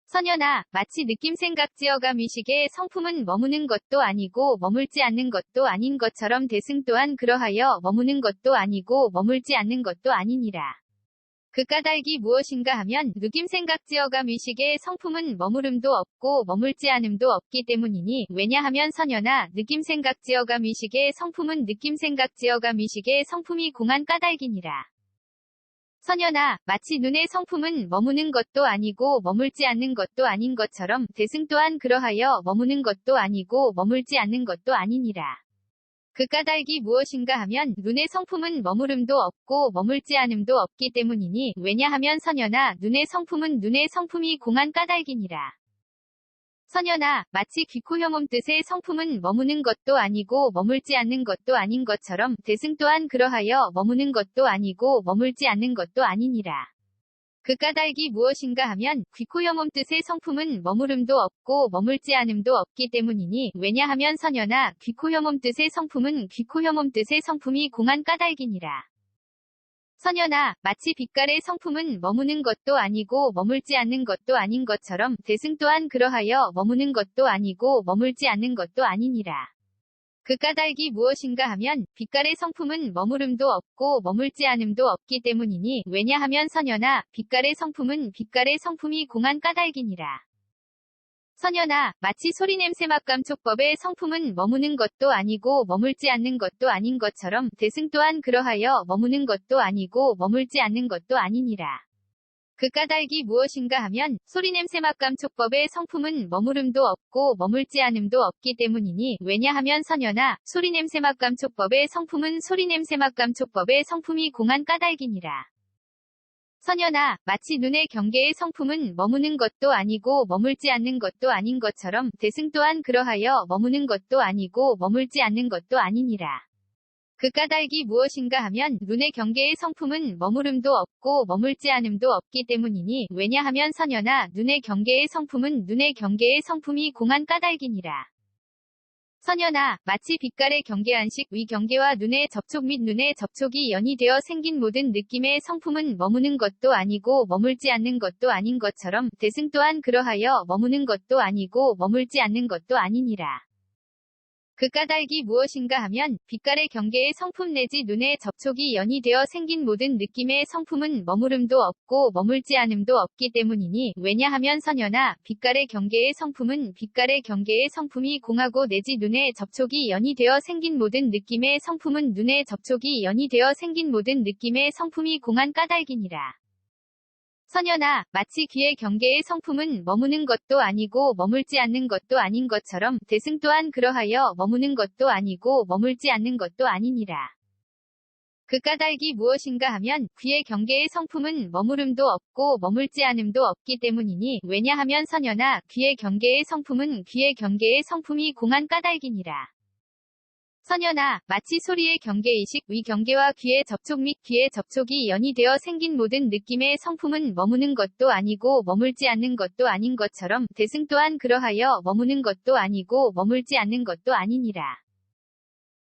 선현아 마치 느낌 생각 지어감 의식의 성품은 머무는 것도 아니고 머물지 않는 것도 아닌 것처럼 대승 또한 그러하여 머무는 것도 아니고 머물지 않는 것도 아니니라. 그 까닭이 무엇인가 하면 느낌 생각 지어감 의식의 성품은 머무름도 없고 머물지 않음도 없기 때문이니 왜냐하면 선현아 느낌 생각 지어감 의식의 성품은 느낌 생각 지어감 의식의 성품이 공한 까닭이니라. 선현아 마치 눈의 성품은 머무는 것도 아니고 머물지 않는 것도 아닌 것처럼 대승 또한 그러하여 머무는 것도 아니고 머물지 않는 것도 아니니라. 그 까닭이 무엇인가 하면 눈의 성품은 머무름도 없고 머물지 않음도 없기 때문이니 왜냐하면 선현아 눈의 성품은 눈의 성품이 공한 까닭이니라. 선현아 마치 귀코 혀몸 뜻의 성품은 머무는 것도 아니고 머물지 않는 것도 아닌 것처럼 대승 또한 그러하여 머무는 것도 아니고 머물지 않는 것도 아니니라. 그 까닭이 무엇인가 하면 귀코 혀몸 뜻의 성품은 머무름도 없고 머물지 않음도 없기 때문이니 왜냐하면 선현아 귀코 혀몸 뜻의 성품은 귀코 혀몸 뜻의 성품이 공한 까닭이니라. 선현아 마치 빛깔의 성품은 머무는 것도 아니고 머물지 않는 것도 아닌 것처럼 대승 또한 그러하여 머무는 것도 아니고 머물지 않는 것도 아니니라. 그 까닭이 무엇인가 하면 빛깔의 성품은 머무름도 없고 머물지 않음도 없기 때문이니 왜냐하면 선현아 빛깔의 성품은 빛깔의 성품이 공한 까닭이니라. 선현아 마치 소리 냄새 맛감 촉법의 성품은 머무는 것도 아니고 머물지 않는 것도 아닌 것처럼 대승 또한 그러하여 머무는 것도 아니고 머물지 않는 것도 아니니라. 그 까닭이 무엇인가 하면 소리 냄새 맛감 촉법의 성품은 머무름도 없고 머물지 않음도 없기 때문이니 왜냐하면 선현아 소리 냄새 맛감 촉법의 성품은 소리 냄새 맛감 촉법의 성품이 공한 까닭이니라. 선연아, 마치 눈의 경계의 성품은 머무는 것도 아니고 머물지 않는 것도 아닌 것처럼 대승 또한 그러하여 머무는 것도 아니고 머물지 않는 것도 아니니라. 그 까닭이 무엇인가 하면 눈의 경계의 성품은 머무름도 없고 머물지 않음도 없기 때문이니 왜냐하면 선연아 눈의 경계의 성품은 눈의 경계의 성품이 공한 까닭이니라. 선연아, 마치 빛깔의 경계안식 위 경계와 눈의 접촉 및 눈의 접촉이 연이되어 생긴 모든 느낌의 성품은 머무는 것도 아니고 머물지 않는 것도 아닌 것처럼 대승 또한 그러하여 머무는 것도 아니고 머물지 않는 것도 아니니라. 그 까닭이 무엇인가 하면 빛깔의 경계의 성품 내지 눈의 접촉이 연이되어 생긴 모든 느낌의 성품은 머무름도 없고 머물지 않음도 없기 때문이니 왜냐하면 선연아 빛깔의 경계의 성품은 빛깔의 경계의 성품이 공하고 내지 눈의 접촉이 연이되어 생긴 모든 느낌의 성품은 눈의 접촉이 연이되어 생긴 모든 느낌의 성품이 공한 까닭이니라. 선연아, 마치 귀의 경계의 성품은 머무는 것도 아니고 머물지 않는 것도 아닌 것처럼 대승 또한 그러하여 머무는 것도 아니고 머물지 않는 것도 아니니라. 그 까닭이 무엇인가 하면 귀의 경계의 성품은 머무름도 없고 머물지 않음도 없기 때문이니 왜냐하면 선연아 귀의 경계의 성품은 귀의 경계의 성품이 공한 까닭이니라. 선연아, 마치 소리의 경계의식 위 경계와 귀의 접촉 및 귀의 접촉이 연이되어 생긴 모든 느낌의 성품은 머무는 것도 아니고 머물지 않는 것도 아닌 것처럼 대승 또한 그러하여 머무는 것도 아니고 머물지 않는 것도 아니니라.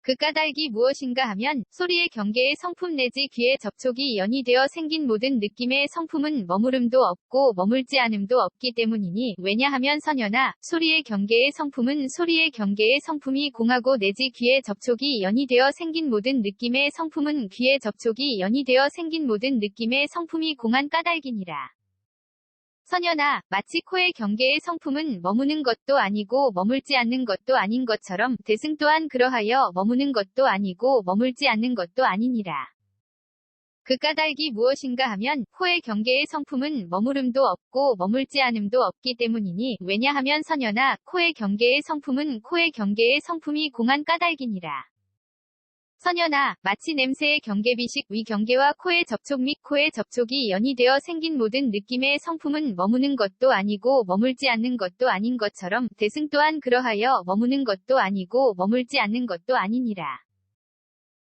그 까닭이 무엇인가 하면 소리의 경계의 성품 내지 귀의 접촉이 연이되어 생긴 모든 느낌의 성품은 머무름도 없고 머물지 않음도 없기 때문이니 왜냐하면 선연아 소리의 경계의 성품은 소리의 경계의 성품이 공하고 내지 귀의 접촉이 연이되어 생긴 모든 느낌의 성품은 귀의 접촉이 연이되어 생긴 모든 느낌의 성품이 공한 까닭이니라. 선연아, 마치 코의 경계의 성품은 머무는 것도 아니고 머물지 않는 것도 아닌 것처럼 대승 또한 그러하여 머무는 것도 아니고 머물지 않는 것도 아니니라. 그 까닭이 무엇인가 하면 코의 경계의 성품은 머무름도 없고 머물지 않음도 없기 때문이니 왜냐하면 선연아 코의 경계의 성품은 코의 경계의 성품이 공한 까닭이니라. 선연아, 마치 냄새의 경계비식 위 경계와 코의 접촉 및 코의 접촉이 연이되어 생긴 모든 느낌의 성품은 머무는 것도 아니고 머물지 않는 것도 아닌 것처럼 대승 또한 그러하여 머무는 것도 아니고 머물지 않는 것도 아니니라.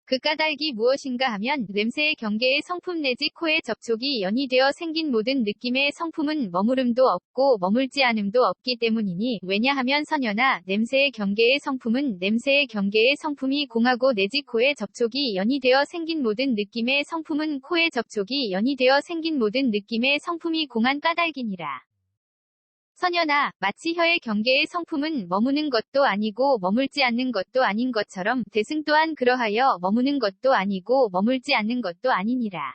그 까닭이 무엇인가 하면 냄새의 경계의 성품 내지 코의 접촉이 연이되어 생긴 모든 느낌의 성품은 머무름도 없고 머물지 않음도 없기 때문이니 왜냐하면 선연아 냄새의 경계의 성품은 냄새의 경계의 성품이 공하고 내지 코의 접촉이 연이되어 생긴 모든 느낌의 성품은 코의 접촉이 연이되어 생긴 모든 느낌의 성품이 공한 까닭이니라. 선연아, 마치 혀의 경계의 성품은 머무는 것도 아니고 머물지 않는 것도 아닌 것처럼 대승 또한 그러하여 머무는 것도 아니고 머물지 않는 것도 아니니라.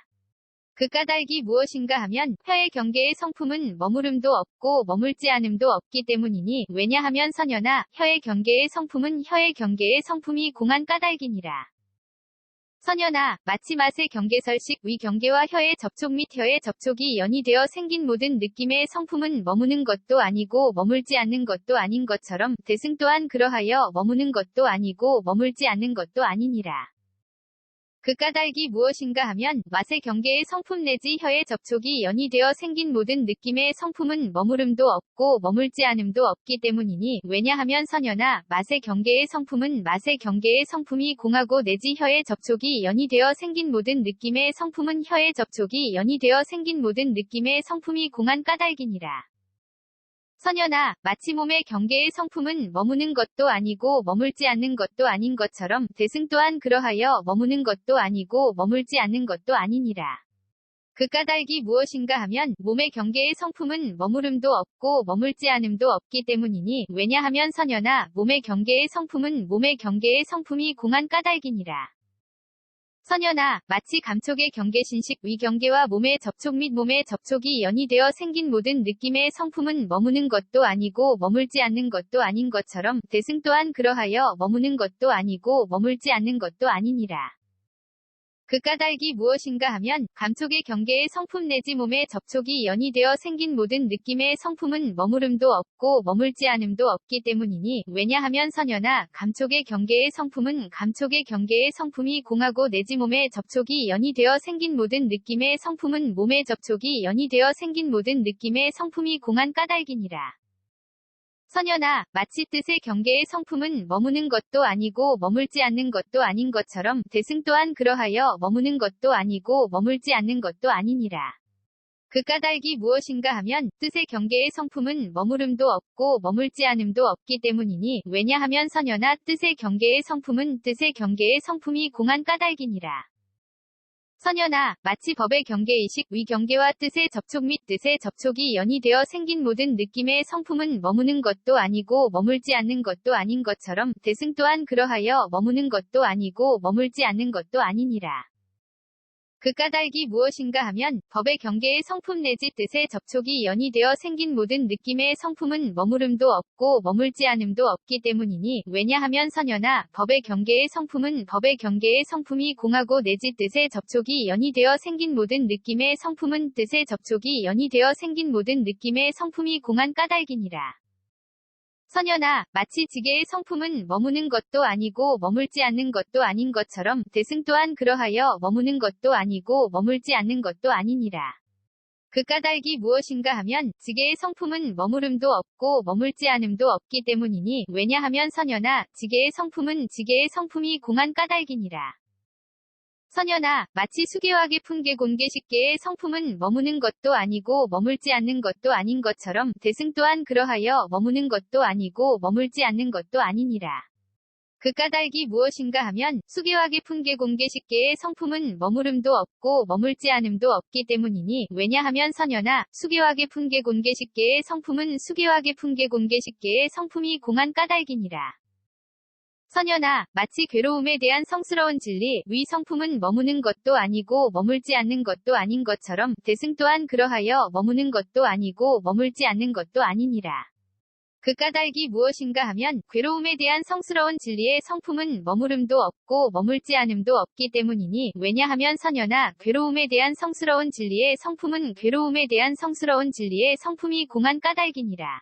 그 까닭이 무엇인가 하면 혀의 경계의 성품은 머무름도 없고 머물지 않음도 없기 때문이니 왜냐하면 선연아 혀의 경계의 성품은 혀의 경계의 성품이 공한 까닭이니라. 선연아, 마치 맛의 경계설식 위 경계와 혀의 접촉 및 혀의 접촉이 연이되어 생긴 모든 느낌의 성품은 머무는 것도 아니고 머물지 않는 것도 아닌 것처럼 대승 또한 그러하여 머무는 것도 아니고 머물지 않는 것도 아니니라. 그 까닭이 무엇인가 하면 맛의 경계의 성품 내지 혀의 접촉이 연이되어 생긴 모든 느낌의 성품은 머무름도 없고 머물지 않음도 없기 때문이니 왜냐하면 선연아 맛의 경계의 성품은 맛의 경계의 성품이 공하고 내지 혀의 접촉이 연이되어 생긴 모든 느낌의 성품은 혀의 접촉이 연이되어 생긴 모든 느낌의 성품이 공한 까닭이니라. 선연아, 마치 몸의 경계의 성품은 머무는 것도 아니고 머물지 않는 것도 아닌 것처럼 대승 또한 그러하여 머무는 것도 아니고 머물지 않는 것도 아니니라. 그 까닭이 무엇인가 하면 몸의 경계의 성품은 머무름도 없고 머물지 않음도 없기 때문이니 왜냐하면 선연아 몸의 경계의 성품은 몸의 경계의 성품이 공한 까닭이니라. 선연아, 마치 감촉의 경계신식 위 경계와 몸의 접촉 및 몸의 접촉이 연이되어 생긴 모든 느낌의 성품은 머무는 것도 아니고 머물지 않는 것도 아닌 것처럼 대승 또한 그러하여 머무는 것도 아니고 머물지 않는 것도 아니니라. 그 까닭이 무엇인가 하면 감촉의 경계의 성품 내지 몸의 접촉이 연이되어 생긴 모든 느낌의 성품은 머무름도 없고 머물지 않음도 없기 때문이니 왜냐하면 선여나 감촉의 경계의 성품은 감촉의 경계의 성품이 공하고 내지 몸의 접촉이 연이되어 생긴 모든 느낌의 성품은 몸의 접촉이 연이되어 생긴 모든 느낌의 성품이 공한 까닭이니라. 선여나 마치 뜻의 경계의 성품은 머무는 것도 아니고 머물지 않는 것도 아닌 것처럼 대승 또한 그러하여 머무는 것도 아니고 머물지 않는 것도 아니니라. 그 까닭이 무엇인가 하면 뜻의 경계의 성품은 머무름도 없고 머물지 않음도 없기 때문이니 왜냐하면 선여나 뜻의 경계의 성품은 뜻의 경계의 성품이 공한 까닭이니라. 선여나 마치 법의 경계의식 위 경계와 뜻의 접촉 및 뜻의 접촉이 연이되어 생긴 모든 느낌의 성품은 머무는 것도 아니고 머물지 않는 것도 아닌 것처럼 대승 또한 그러하여 머무는 것도 아니고 머물지 않는 것도 아니니라. 그 까닭이 무엇인가 하면 법의 경계의 성품 내지 뜻의 접촉이 연이되어 생긴 모든 느낌의 성품은 머무름도 없고 머물지 않음도 없기 때문이니 왜냐하면 선여나 법의 경계의 성품은 법의 경계의 성품이 공하고 내지 뜻의 접촉이 연이되어 생긴 모든 느낌의 성품은 뜻의 접촉이 연이되어 생긴 모든 느낌의 성품이 공한 까닭이니라. 선여나 마치 지게의 성품은 머무는 것도 아니고 머물지 않는 것도 아닌 것처럼 대승 또한 그러하여 머무는 것도 아니고 머물지 않는 것도 아니니라. 그 까닭이 무엇인가 하면 지게의 성품은 머무름도 없고 머물지 않음도 없기 때문이니 왜냐하면 선여나 지게의 성품은 지게의 성품이 공한 까닭이니라. 선여나 마치 수계화계 풍계 곤계식계의 성품은 머무는 것도 아니고 머물지 않는 것도 아닌 것처럼 대승 또한 그러하여 머무는 것도 아니고 머물지 않는 것도 아니니라. 그 까닭이 무엇인가 하면 수계화계 풍계 곤계식계의 성품은 머무름도 없고 머물지 않음도 없기 때문이니 왜냐하면 선여나 수계화계 풍계 곤계식계의 성품은 수계화계 풍계 곤계식계의 성품이 공한 까닭이니라. 선여나 마치 괴로움에 대한 성스러운 진리 위 성품은 머무는 것도 아니고 머물지 않는 것도 아닌 것처럼 대승 또한 그러하여 머무는 것도 아니고 머물지 않는 것도 아니니라. 그 까닭이 무엇인가 하면 괴로움에 대한 성스러운 진리의 성품은 머무름도 없고 머물지 않음도 없기 때문이니 왜냐하면 선여나 괴로움에 대한 성스러운 진리의 성품은 괴로움에 대한 성스러운 진리의 성품이 공한 까닭이니라.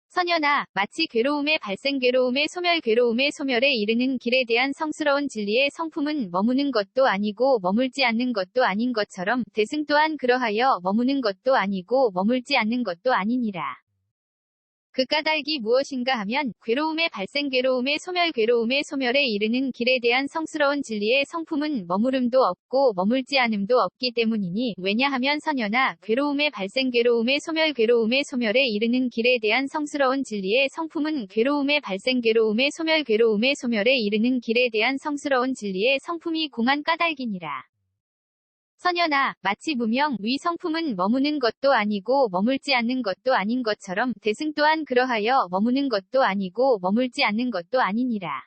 선여나 마치 괴로움의 발생 괴로움의 소멸 괴로움의 소멸에 이르는 길에 대한 성스러운 진리의 성품은 머무는 것도 아니고 머물지 않는 것도 아닌 것처럼 대승 또한 그러하여 머무는 것도 아니고 머물지 않는 것도 아니니라. 그 까닭이 무엇인가 하면 괴로움의 발생 괴로움의 소멸 괴로움의 소멸에 이르는 길에 대한 성스러운 진리의 성품은 머무름도 없고 머물지 않음도 없기 때문이니 왜냐하면 선여나 괴로움의 발생 괴로움의 소멸 괴로움의 소멸에 이르는 길에 대한 성스러운 진리의 성품은 괴로움의 발생 괴로움의 소멸 괴로움의 소멸에 이르는 길에 대한 성스러운 진리의 성품이 공한 까닭이니라. 선여나 마치 무명 위 성품은 머무는 것도 아니고 머물지 않는 것도 아닌 것처럼 대승 또한 그러하여 머무는 것도 아니고 머물지 않는 것도 아니니라.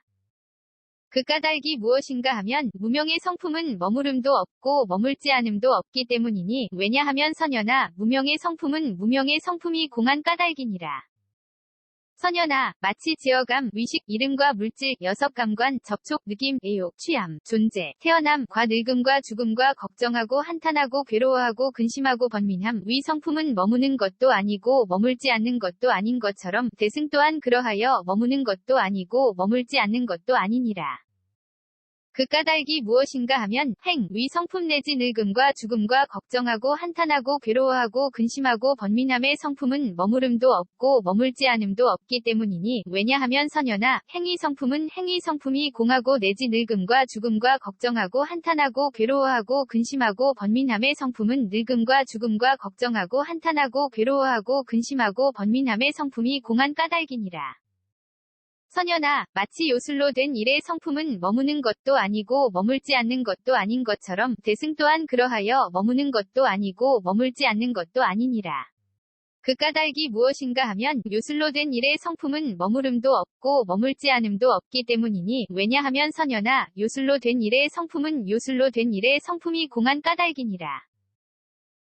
그 까닭이 무엇인가 하면 무명의 성품은 머무름도 없고 머물지 않음도 없기 때문이니 왜냐하면 선여나 무명의 성품은 무명의 성품이 공한 까닭이니라. 선여나 마치 지어감, 위식, 이름과 물질, 여섭감관, 접촉, 느낌, 애욕, 취함, 존재, 태어남, 과 늙음과 죽음과 걱정하고 한탄하고 괴로워하고 근심하고 번민함, 위 성품은 머무는 것도 아니고 머물지 않는 것도 아닌 것처럼 대승 또한 그러하여 머무는 것도 아니고 머물지 않는 것도 아니니라. 그 까닭이 무엇인가 하면 행, 위 성품 내지 늙음과 죽음과 걱정하고 한탄하고 괴로워하고 근심하고 번민함의 성품은 머무름도 없고 머물지 않음도 없기 때문이니 왜냐하면 선여나 행위 성품은 행위 성품이 공하고 내지 늙음과 죽음과 걱정하고 한탄하고 괴로워하고 근심하고 번민함의 성품은 늙음과 죽음과 걱정하고 한탄하고 괴로워하고 근심하고 번민함의 성품이 공한 까닭이니라. 선여나 마치 요술로 된 일의 성품은 머무는 것도 아니고 머물지 않는 것도 아닌 것처럼 대승 또한 그러하여 머무는 것도 아니고 머물지 않는 것도 아니니라. 그 까닭이 무엇인가 하면 요술로 된 일의 성품은 머무름도 없고 머물지 않음도 없기 때문이니 왜냐하면 선여나 요술로 된 일의 성품은 요술로 된 일의 성품이 공한 까닭이니라.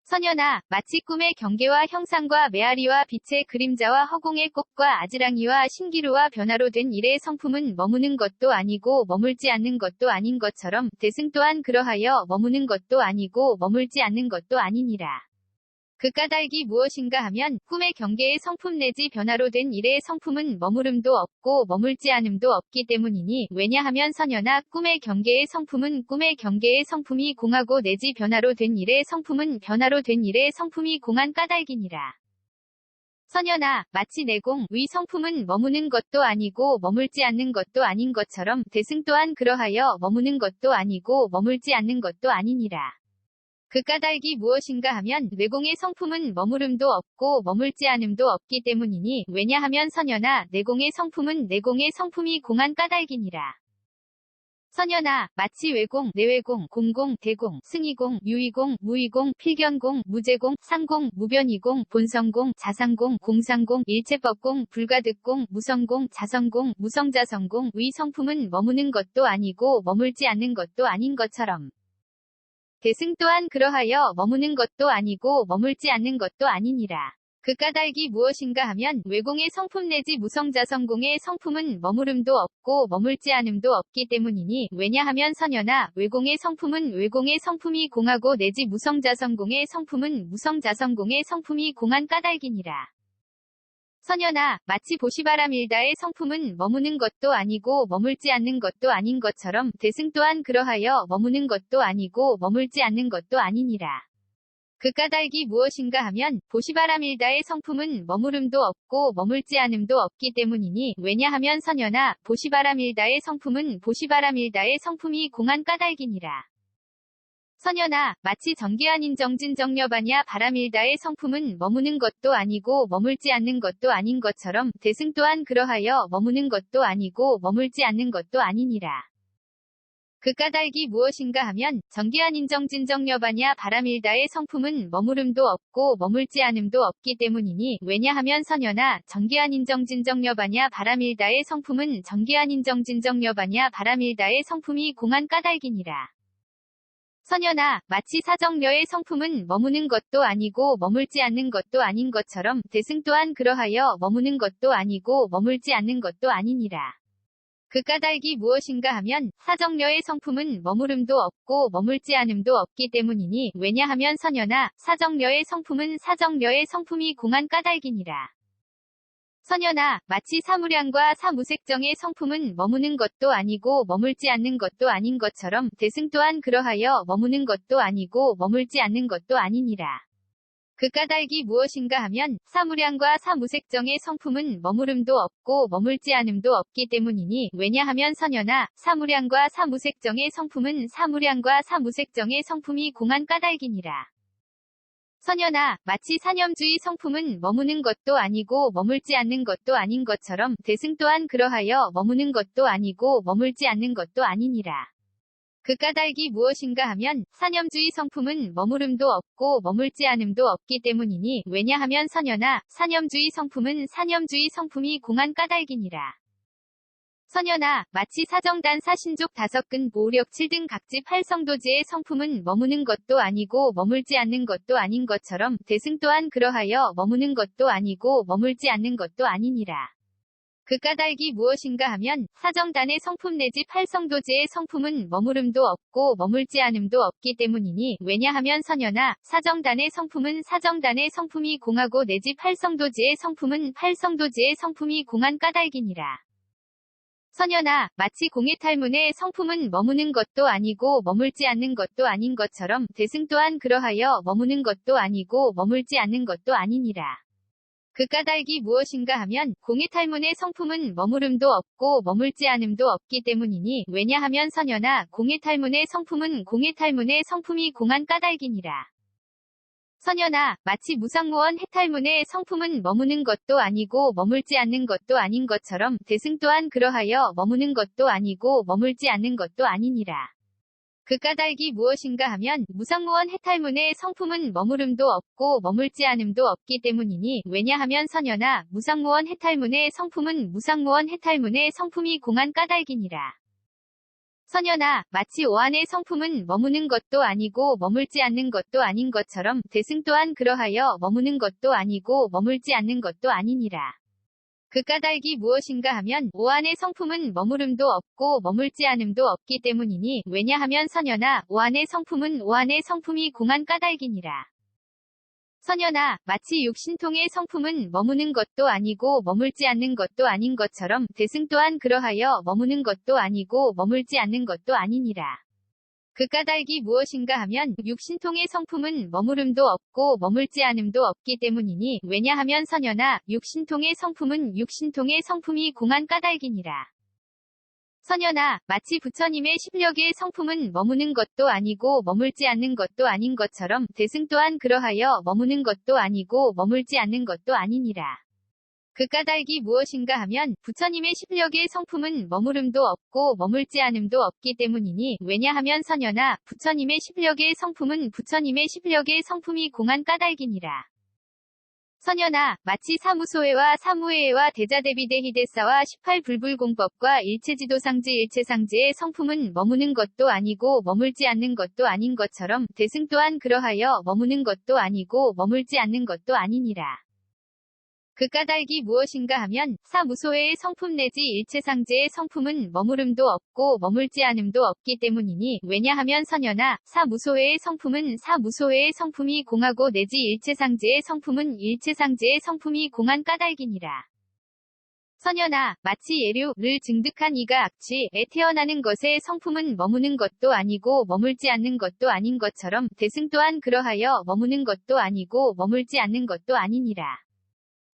선연아, 마치 꿈의 경계와 형상과 메아리와 빛의 그림자와 허공의 꽃과 아지랑이와 신기루와 변화로 된 일의 성품은 머무는 것도 아니고 머물지 않는 것도 아닌 것처럼 대승 또한 그러하여 머무는 것도 아니고 머물지 않는 것도 아니니라. 그 까닭이 무엇인가 하면 꿈의 경계의 성품 내지 변화로 된 일의 성품은 머무름도 없고 머물지 않음도 없기 때문이니 왜냐하면 선연아 꿈의 경계의 성품은 꿈의 경계의 성품이 공하고 내지 변화로 된 일의 성품은 변화로 된 일의 성품이 공한 까닭이니라. 선연아, 마치 내공의 성품은 머무는 것도 아니고 머물지 않는 것도 아닌 것처럼 대승 또한 그러하여 머무는 것도 아니고 머물지 않는 것도 아니니라. 그 까닭이 무엇인가 하면 내공의 성품은 머무름도 없고 머물지 않음도 없기 때문이니 왜냐하면 선연아 내공의 성품은 내공의 성품이 공한 까닭이니라. 선연아, 마치 외공, 내외공, 공공, 대공, 승이공, 유의공, 무의공, 필견공, 무제공, 상공, 무변이공, 본성공, 자상공, 공상공, 일체법공, 불가득공, 무성공, 자성공, 무성자성공의 성품은 머무는 것도 아니고 머물지 않는 것도 아닌 것처럼 대승 또한 그러하여 머무는 것도 아니고 머물지 않는 것도 아니니라. 그 까닭이 무엇인가 하면 외공의 성품 내지 무성자성공의 성품은 머무름도 없고 머물지 않음도 없기 때문이니 왜냐하면 선연아 외공의 성품은 외공의 성품이 공하고 내지 무성자성공의 성품은 무성자성공의 성품이 공한 까닭이니라. 선연아, 마치 보시바라밀다의 성품은 머무는 것도 아니고 머물지 않는 것도 아닌 것처럼 대승 또한 그러하여 머무는 것도 아니고 머물지 않는 것도 아니니라. 그 까닭이 무엇인가 하면 보시바라밀다의 성품은 머무름도 없고 머물지 않음도 없기 때문이니 왜냐하면 선연아 보시바라밀다의 성품은 보시바라밀다의 성품이 공한 까닭이니라. 선연아, 마치 정기한 인정진정녀바냐 바라밀다의 성품은 머무는 것도 아니고 머물지 않는 것도 아닌 것처럼 대승 또한 그러하여 머무는 것도 아니고 머물지 않는 것도 아니니라. 그 까닭이 무엇인가 하면 정기한 인정진정녀바냐 바라밀다의 성품은 머무름도 없고 머물지 않음도 없기 때문이니 왜냐하면 선연아 정기한 인정진정녀바냐 바라밀다의 성품은 정기한 인정진정녀바냐 바라밀다의 성품이 공한 까닭이니라. 선연아, 마치 사정녀의 성품은 머무는 것도 아니고 머물지 않는 것도 아닌 것처럼 대승 또한 그러하여 머무는 것도 아니고 머물지 않는 것도 아니니라. 그 까닭이 무엇인가 하면 사정녀의 성품은 머무름도 없고 머물지 않음도 없기 때문이니 왜냐하면 선연아 사정녀의 성품은 사정녀의 성품이 공한 까닭이니라. 선연아, 마치 사무량과 사무색정의 성품은 머무는 것도 아니고 머물지 않는 것도 아닌 것처럼 대승 또한 그러하여 머무는 것도 아니고 머물지 않는 것도 아니니라. 그 까닭이 무엇인가 하면 사무량과 사무색정의 성품은 머무름도 없고 머물지 않음도 없기 때문이니 왜냐하면 선연아 사무량과 사무색정의 성품은 사무량과 사무색정의 성품이 공한 까닭이니라. 선연아, 마치 사념주의 성품은 머무는 것도 아니고 머물지 않는 것도 아닌 것처럼 대승 또한 그러하여 머무는 것도 아니고 머물지 않는 것도 아니니라. 그 까닭이 무엇인가 하면 사념주의 성품은 머무름도 없고 머물지 않음도 없기 때문이니 왜냐하면 선연아 사념주의 성품은 사념주의 성품이 공한 까닭이니라. 선연아, 마치 사정단 사신족 다섯근 보력 7등 각지 8성도지의 성품은 머무는 것도 아니고 머물지 않는 것도 아닌 것처럼 대승 또한 그러하여 머무는 것도 아니고 머물지 않는 것도 아니니라. 그 까닭이 무엇인가 하면 사정단의 성품 내지 8성도지의 성품은 머무름도 없고 머물지 않음도 없기 때문이니 왜냐하면 선연아 사정단의 성품은 사정단의 성품이 공하고 내지 8성도지의 성품은 8성도지의 성품이 공한 까닭이니라. 선연아, 마치 공해탈문의 성품은 머무는 것도 아니고 머물지 않는 것도 아닌 것처럼 대승 또한 그러하여 머무는 것도 아니고 머물지 않는 것도 아니니라. 그 까닭이 무엇인가 하면 공해탈문의 성품은 머무름도 없고 머물지 않음도 없기 때문이니 왜냐하면 선연아 공해탈문의 성품은 공해탈문의 성품이 공한 까닭이니라. 선연아, 마치 무상무원 해탈문의 성품은 머무는 것도 아니고 머물지 않는 것도 아닌 것처럼 대승 또한 그러하여 머무는 것도 아니고 머물지 않는 것도 아니니라. 그 까닭이 무엇인가 하면 무상무원 해탈문의 성품은 머무름도 없고 머물지 않음도 없기 때문이니 왜냐하면 선연아 무상무원 해탈문의 성품은 무상무원 해탈문의 성품이 공한 까닭이니라. 선현아, 마치 오한의 성품은 머무는 것도 아니고 머물지 않는 것도 아닌 것처럼 대승 또한 그러하여 머무는 것도 아니고 머물지 않는 것도 아니니라. 그 까닭이 무엇인가 하면 오한의 성품은 머무름도 없고 머물지 않음도 없기 때문이니 왜냐하면 선현아, 오한의 성품은 오한의 성품이 공한 까닭이니라. 선현아, 마치 육신통의 성품은 머무는 것도 아니고 머물지 않는 것도 아닌 것처럼 대승 또한 그러하여 머무는 것도 아니고 머물지 않는 것도 아니니라. 그 까닭이 무엇인가 하면 육신통의 성품은 머무름도 없고 머물지 않음도 없기 때문이니 왜냐하면 선현아, 육신통의 성품은 육신통의 성품이 공한 까닭이니라. 선현아, 마치 부처님의 십력의 성품은 머무는 것도 아니고 머물지 않는 것도 아닌 것처럼 대승 또한 그러하여 머무는 것도 아니고 머물지 않는 것도 아니니라. 그 까닭이 무엇인가 하면 부처님의 십력의 성품은 머무름도 없고 머물지 않음도 없기 때문이니 왜냐하면 선현아, 부처님의 십력의 성품은 부처님의 십력의 성품이 공한 까닭이니라. 선현아, 마치 사무소회와 사무회와 대자대비대희대사와 18불불공법과 일체지도상지 일체상지의 성품은 머무는 것도 아니고 머물지 않는 것도 아닌 것처럼 대승 또한 그러하여 머무는 것도 아니고 머물지 않는 것도 아니니라. 그 까닭이 무엇인가 하면 사무소회의 성품 내지 일체상지의 성품은 머무름도 없고 머물지 않음도 없기 때문이니 왜냐하면 선현아, 사무소회의 성품은 사무소회의 성품이 공하고 내지 일체상지의 성품은 일체상지의 성품이 공한 까닭이니라. 선현아, 마치 예류를 증득한 이가 악취에 태어나는 것의 성품은 머무는 것도 아니고 머물지 않는 것도 아닌 것처럼 대승 또한 그러하여 머무는 것도 아니고 머물지 않는 것도 아니니라.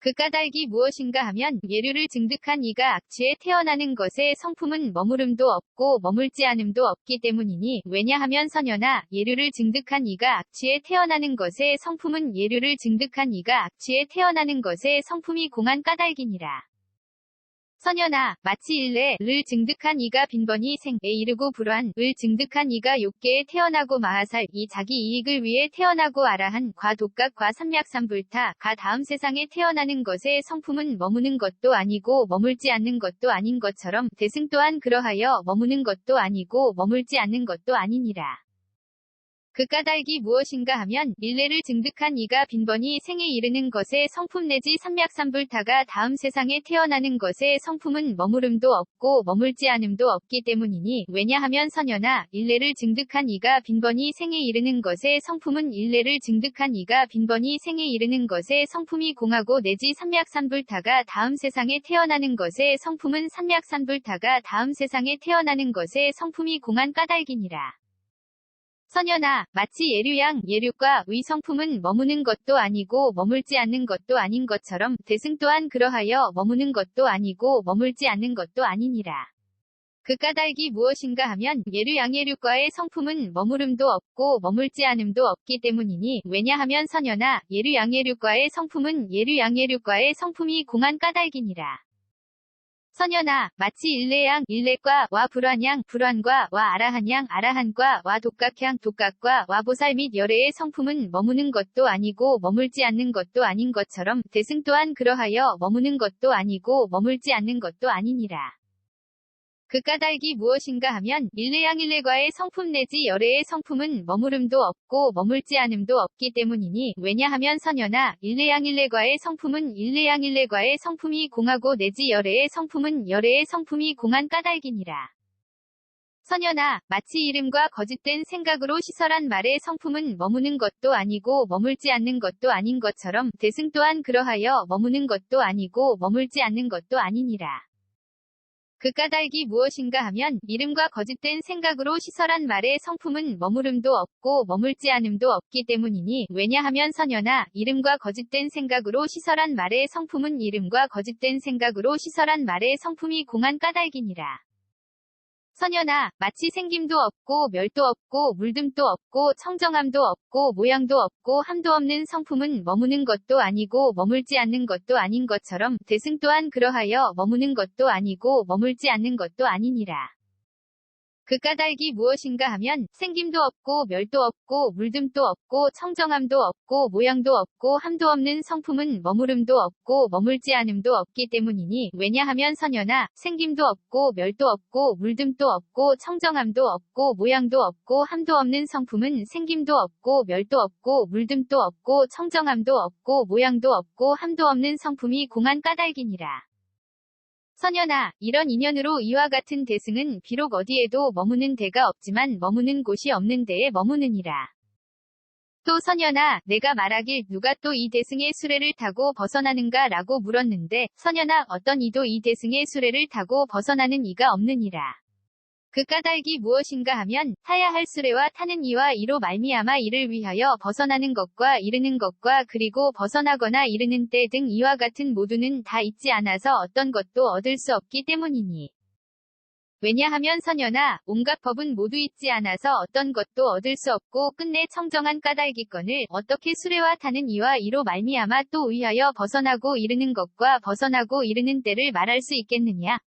그 까닭이 무엇인가 하면 예류를 증득한 이가 악취에 태어나는 것의 성품은 머무름도 없고 머물지 않음도 없기 때문이니 왜냐하면 선현아, 예류를 증득한 이가 악취에 태어나는 것의 성품은 예류를 증득한 이가 악취에 태어나는 것의 성품이 공한 까닭이니라. 선현아, 마치 일례를 증득한 이가 빈번히 생에 이르고 불환을 증득한 이가 욕계에 태어나고 마하살 이 자기 이익을 위해 태어나고 아라한 과 독각 과 삼략삼불타 가 다음 세상에 태어나는 것의 성품은 머무는 것도 아니고 머물지 않는 것도 아닌 것처럼 대승 또한 그러하여 머무는 것도 아니고 머물지 않는 것도 아니니라. 그 까닭이 무엇인가 하면 일례를 증득한 이가 빈번히 생에 이르는 것의 성품 내지 삼략삼불타가 다음 세상에 태어나는 것의 성품은 머무름도 없고 머물지 않음도 없기 때문이니 왜냐하면 선현아, 일례를 증득한 이가 빈번히 생에 이르는 것의 성품은 일례를 증득한 이가 빈번히 생에 이르는 것의 성품이 공하고 내지 삼략삼불타가 다음 세상에 태어나는 것의 성품은 삼략삼불타가 다음 세상에 태어나는 것의 성품이 공한 까닭이니라. 선현아, 마치 예류양, 예류과 의 성품은 머무는 것도 아니고 머물지 않는 것도 아닌 것처럼 대승 또한 그러하여 머무는 것도 아니고 머물지 않는 것도 아니니라. 그 까닭이 무엇인가 하면 예류양예류과의 성품은 머무름도 없고 머물지 않음도 없기 때문이니 왜냐하면 선현아, 예류양예류과의 성품은 예류양예류과의 성품이 공한 까닭이니라. 선현아, 마치 일례양, 일례과 와 불환양, 불환과 와 아라한양, 아라한과 와 독각향, 독각과 와 보살 및 열애의 성품은 머무는 것도 아니고 머물지 않는 것도 아닌 것처럼 대승 또한 그러하여 머무는 것도 아니고 머물지 않는 것도 아니니라. 그 까닭이 무엇인가 하면 일례양 일례과의 성품 내지 열애의 성품은 머무름도 없고 머물지 않음도 없기 때문이니 왜냐하면 선현아, 일례양 일례과의 성품은 일례양 일례과의 성품이 공하고 내지 열애의 성품은 열애의 성품이 공한 까닭이니라. 선현아, 마치 이름과 거짓된 생각으로 시설한 말의 성품은 머무는 것도 아니고 머물지 않는 것도 아닌 것처럼 대승 또한 그러하여 머무는 것도 아니고 머물지 않는 것도 아니니라. 그 까닭이 무엇인가 하면 이름과 거짓된 생각으로 시설한 말의 성품은 머무름도 없고 머물지 않음도 없기 때문이니 왜냐하면 선현아, 이름과 거짓된 생각으로 시설한 말의 성품은 이름과 거짓된 생각으로 시설한 말의 성품이 공한 까닭이니라. 선현아, 마치 생김도 없고 멸도 없고 물듦도 없고 청정함도 없고 모양도 없고 함도 없는 성품은 머무는 것도 아니고 머물지 않는 것도 아닌 것처럼 대승 또한 그러하여 머무는 것도 아니고 머물지 않는 것도 아니니라. 그 까닭이 무엇인가 하면 생김도 없고 멸도 없고 물듦도 없고 청정함도 없고 모양도 없고 함도 없는 성품은 머무름도 없고 머물지 않음도 없기 때문이니 왜냐하면 선현아 생김도 없고 멸도 없고 물듦도 없고 청정함도 없고 모양도 없고 함도 없는 성품은 생김도 없고 멸도 없고 물듦도 없고 청정함도 없고 모양도 없고 함도 없는 성품이 공한 까닭이니라. 선현아, 이런 인연으로 이와 같은 대승은 비록 어디에도 머무는 데가 없지만 머무는 곳이 없는 데에 머무느니라. 또 선현아, 내가 말하길 누가 또 이 대승의 수레를 타고 벗어나는가 라고 물었는데 선현아 어떤 이도 이 대승의 수레를 타고 벗어나는 이가 없느니라. 그 까닭이 무엇인가 하면 타야 할 수레와 타는 이와 이로 말미암아 이를 위하여 벗어나는 것과 이르는 것과 그리고 벗어나거나 이르는 때 등 이와 같은 모두는 다 있지 않아서 어떤 것도 얻을 수 없기 때문이니. 왜냐하면 선현아 온갖 법은 모두 있지 않아서 어떤 것도 얻을 수 없고 끝내 청정한 까닭이거늘 어떻게 수레와 타는 이와 이로 말미암아 또 위하여 벗어나고 이르는 것과 벗어나고 이르는 때를 말할 수 있겠느냐.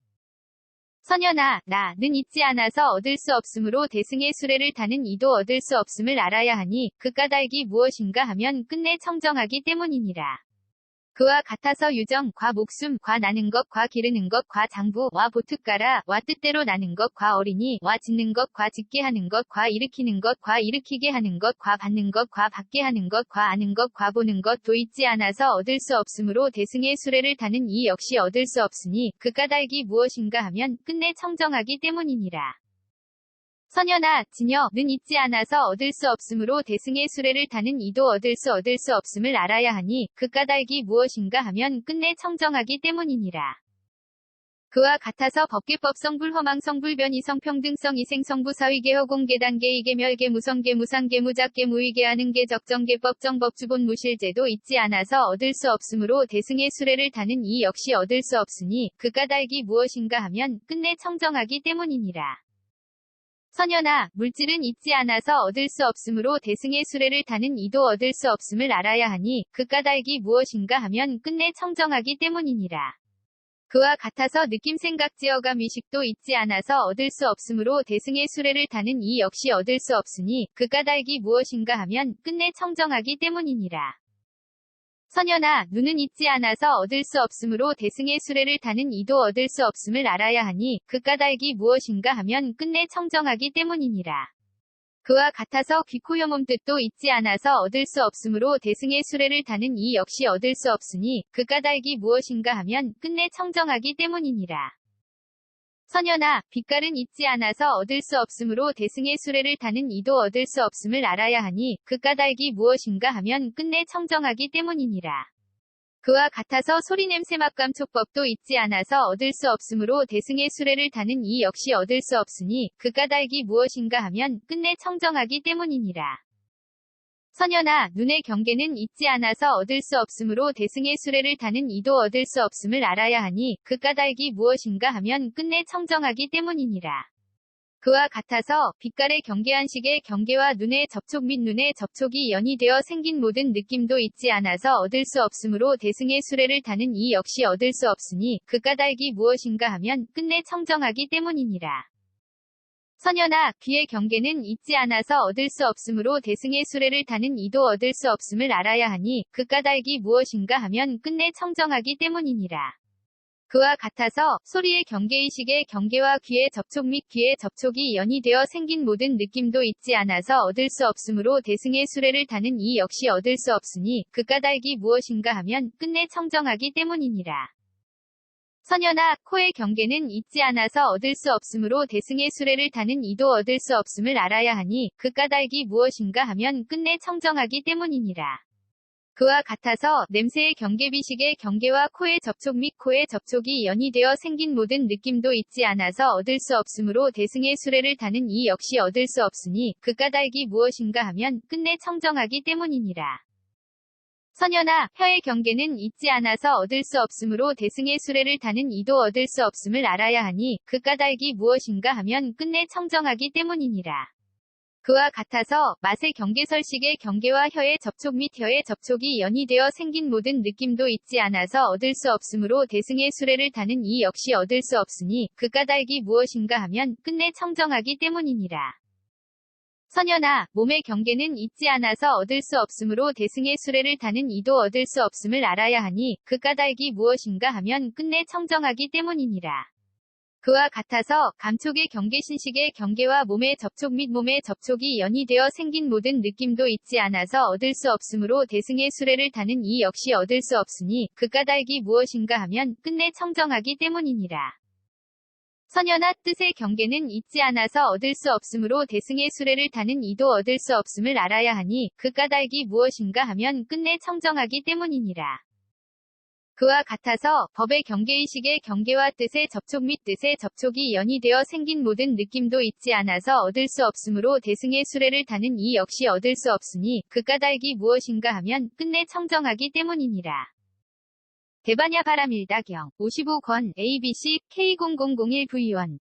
선현아, 나는 있지 않아서 얻을 수 없으므로 대승의 수레를 타는 이도 얻을 수 없음을 알아야 하니 그 까닭이 무엇인가 하면 끝내 청정하기 때문이니라. 그와 같아서 유정, 과 목숨, 과 나는 것, 과 기르는 것, 과 장부, 와 보특가라, 와 뜻대로 나는 것, 과 어린이, 와 짓는 것, 과 짓게 하는 것, 과 일으키는 것, 과 일으키게 하는 것, 과 받는 것, 과 받게 하는 것, 과 아는 것, 과 보는 것도 있지 않아서 얻을 수 없으므로 대승의 수레를 타는 이 역시 얻을 수 없으니 그 까닭이 무엇인가 하면 끝내 청정하기 때문이니라. 선현아, 진여는 있지 않아서 얻을 수 없으므로 대승의 수레를 타는 이도 얻을 수 없음을 알아야 하니 그 까닭이 무엇인가 하면 끝내 청정하기 때문이니라. 그와 같아서 법계법성 불허망성 불변 이성 평등성 이생성부 사위계 허공계 단계 이계 멸계 무성계 무상계 무작계 무위계 하는계 적정계 법정 법주본 무실제도 있지 않아서 얻을 수 없으므로 대승의 수레를 타는 이 역시 얻을 수 없으니 그 까닭이 무엇인가 하면 끝내 청정하기 때문이니라. 선현아, 물질은 있지 않아서 얻을 수 없으므로 대승의 수레를 타는 이도 얻을 수 없음을 알아야 하니 그 까닭이 무엇인가 하면 끝내 청정하기 때문이니라. 그와 같아서 느낌 생각 지어감 의식도 있지 않아서 얻을 수 없으므로 대승의 수레를 타는 이 역시 얻을 수 없으니 그 까닭이 무엇인가 하면 끝내 청정하기 때문이니라. 선현아, 눈은 있지 않아서 얻을 수 없으므로 대승의 수레를 타는 이도 얻을 수 없음을 알아야 하니 그 까닭이 무엇인가 하면 끝내 청정하기 때문이니라. 그와 같아서 귀, 코, 혀, 몸 뜻도 있지 않아서 얻을 수 없으므로 대승의 수레를 타는 이 역시 얻을 수 없으니 그 까닭이 무엇인가 하면 끝내 청정하기 때문이니라. 선현아, 빛깔은 있지 않아서 얻을 수 없으므로 대승의 수레를 타는 이도 얻을 수 없음을 알아야 하니 그 까닭이 무엇인가 하면 끝내 청정하기 때문이니라. 그와 같아서 소리 냄새 맛감 촉법도 있지 않아서 얻을 수 없으므로 대승의 수레를 타는 이 역시 얻을 수 없으니 그 까닭이 무엇인가 하면 끝내 청정하기 때문이니라. 선현아, 눈의 경계는 있지 않아서 얻을 수 없으므로 대승의 수레를 타는 이도 얻을 수 없음을 알아야 하니 그 까닭이 무엇인가 하면 끝내 청정하기 때문이니라. 그와 같아서 빛깔의 경계한식의 경계와 눈의 접촉 및 눈의 접촉이 연이되어 생긴 모든 느낌도 있지 않아서 얻을 수 없으므로 대승의 수레를 타는 이 역시 얻을 수 없으니 그 까닭이 무엇인가 하면 끝내 청정하기 때문이니라. 선현아, 귀의 경계는 있지 않아서 얻을 수 없으므로 대승의 수레를 타는 이도 얻을 수 없음을 알아야 하니 그 까닭이 무엇인가 하면 끝내 청정하기 때문이니라. 그와 같아서 소리의 경계의식의 경계와 귀의 접촉 및 귀의 접촉이 연이되어 생긴 모든 느낌도 있지 않아서 얻을 수 없으므로 대승의 수레를 타는 이 역시 얻을 수 없으니 그 까닭이 무엇인가 하면 끝내 청정하기 때문이니라. 선현아, 코의 경계는 있지 않아서 얻을 수 없으므로 대승의 수레를 타는 이도 얻을 수 없음을 알아야 하니 그 까닭이 무엇인가 하면 끝내 청정하기 때문이니라. 그와 같아서 냄새의 경계비식의 경계와 코의 접촉 및 코의 접촉이 연이되어 생긴 모든 느낌도 있지 않아서 얻을 수 없으므로 대승의 수레를 타는 이 역시 얻을 수 없으니 그 까닭이 무엇인가 하면 끝내 청정하기 때문이니라. 선현아, 혀의 경계는 있지 않아서 얻을 수 없으므로 대승의 수레를 타는 이도 얻을 수 없음을 알아야 하니 그 까닭이 무엇인가 하면 끝내 청정하기 때문이니라. 그와 같아서 맛의 경계설식의 경계와 혀의 접촉 및 혀의 접촉이 연이되어 생긴 모든 느낌도 있지 않아서 얻을 수 없으므로 대승의 수레를 타는 이 역시 얻을 수 없으니 그 까닭이 무엇인가 하면 끝내 청정하기 때문이니라. 선연아, 몸의 경계는 있지 않아서 얻을 수 없으므로 대승의 수레를 타는 이도 얻을 수 없음을 알아야 하니 그 까닭이 무엇인가 하면 끝내 청정하기 때문이니라. 그와 같아서 감촉의 경계 신식의 경계와 몸의 접촉 및 몸의 접촉이 연이되어 생긴 모든 느낌도 있지 않아서 얻을 수 없으므로 대승의 수레를 타는 이 역시 얻을 수 없으니 그 까닭이 무엇인가 하면 끝내 청정하기 때문이니라. 선연아, 뜻의 경계는 있지 않아서 얻을 수 없으므로 대승의 수레를 타는 이도 얻을 수 없음을 알아야 하니 그 까닭이 무엇인가 하면 끝내 청정하기 때문이니라. 그와 같아서 법의 경계의식의 경계와 뜻의 접촉 및 뜻의 접촉이 연이되어 생긴 모든 느낌도 있지 않아서 얻을 수 없으므로 대승의 수레를 타는 이 역시 얻을 수 없으니 그 까닭이 무엇인가 하면 끝내 청정하기 때문이니라. 대반야 바람일다경 55권 ABC K0001V1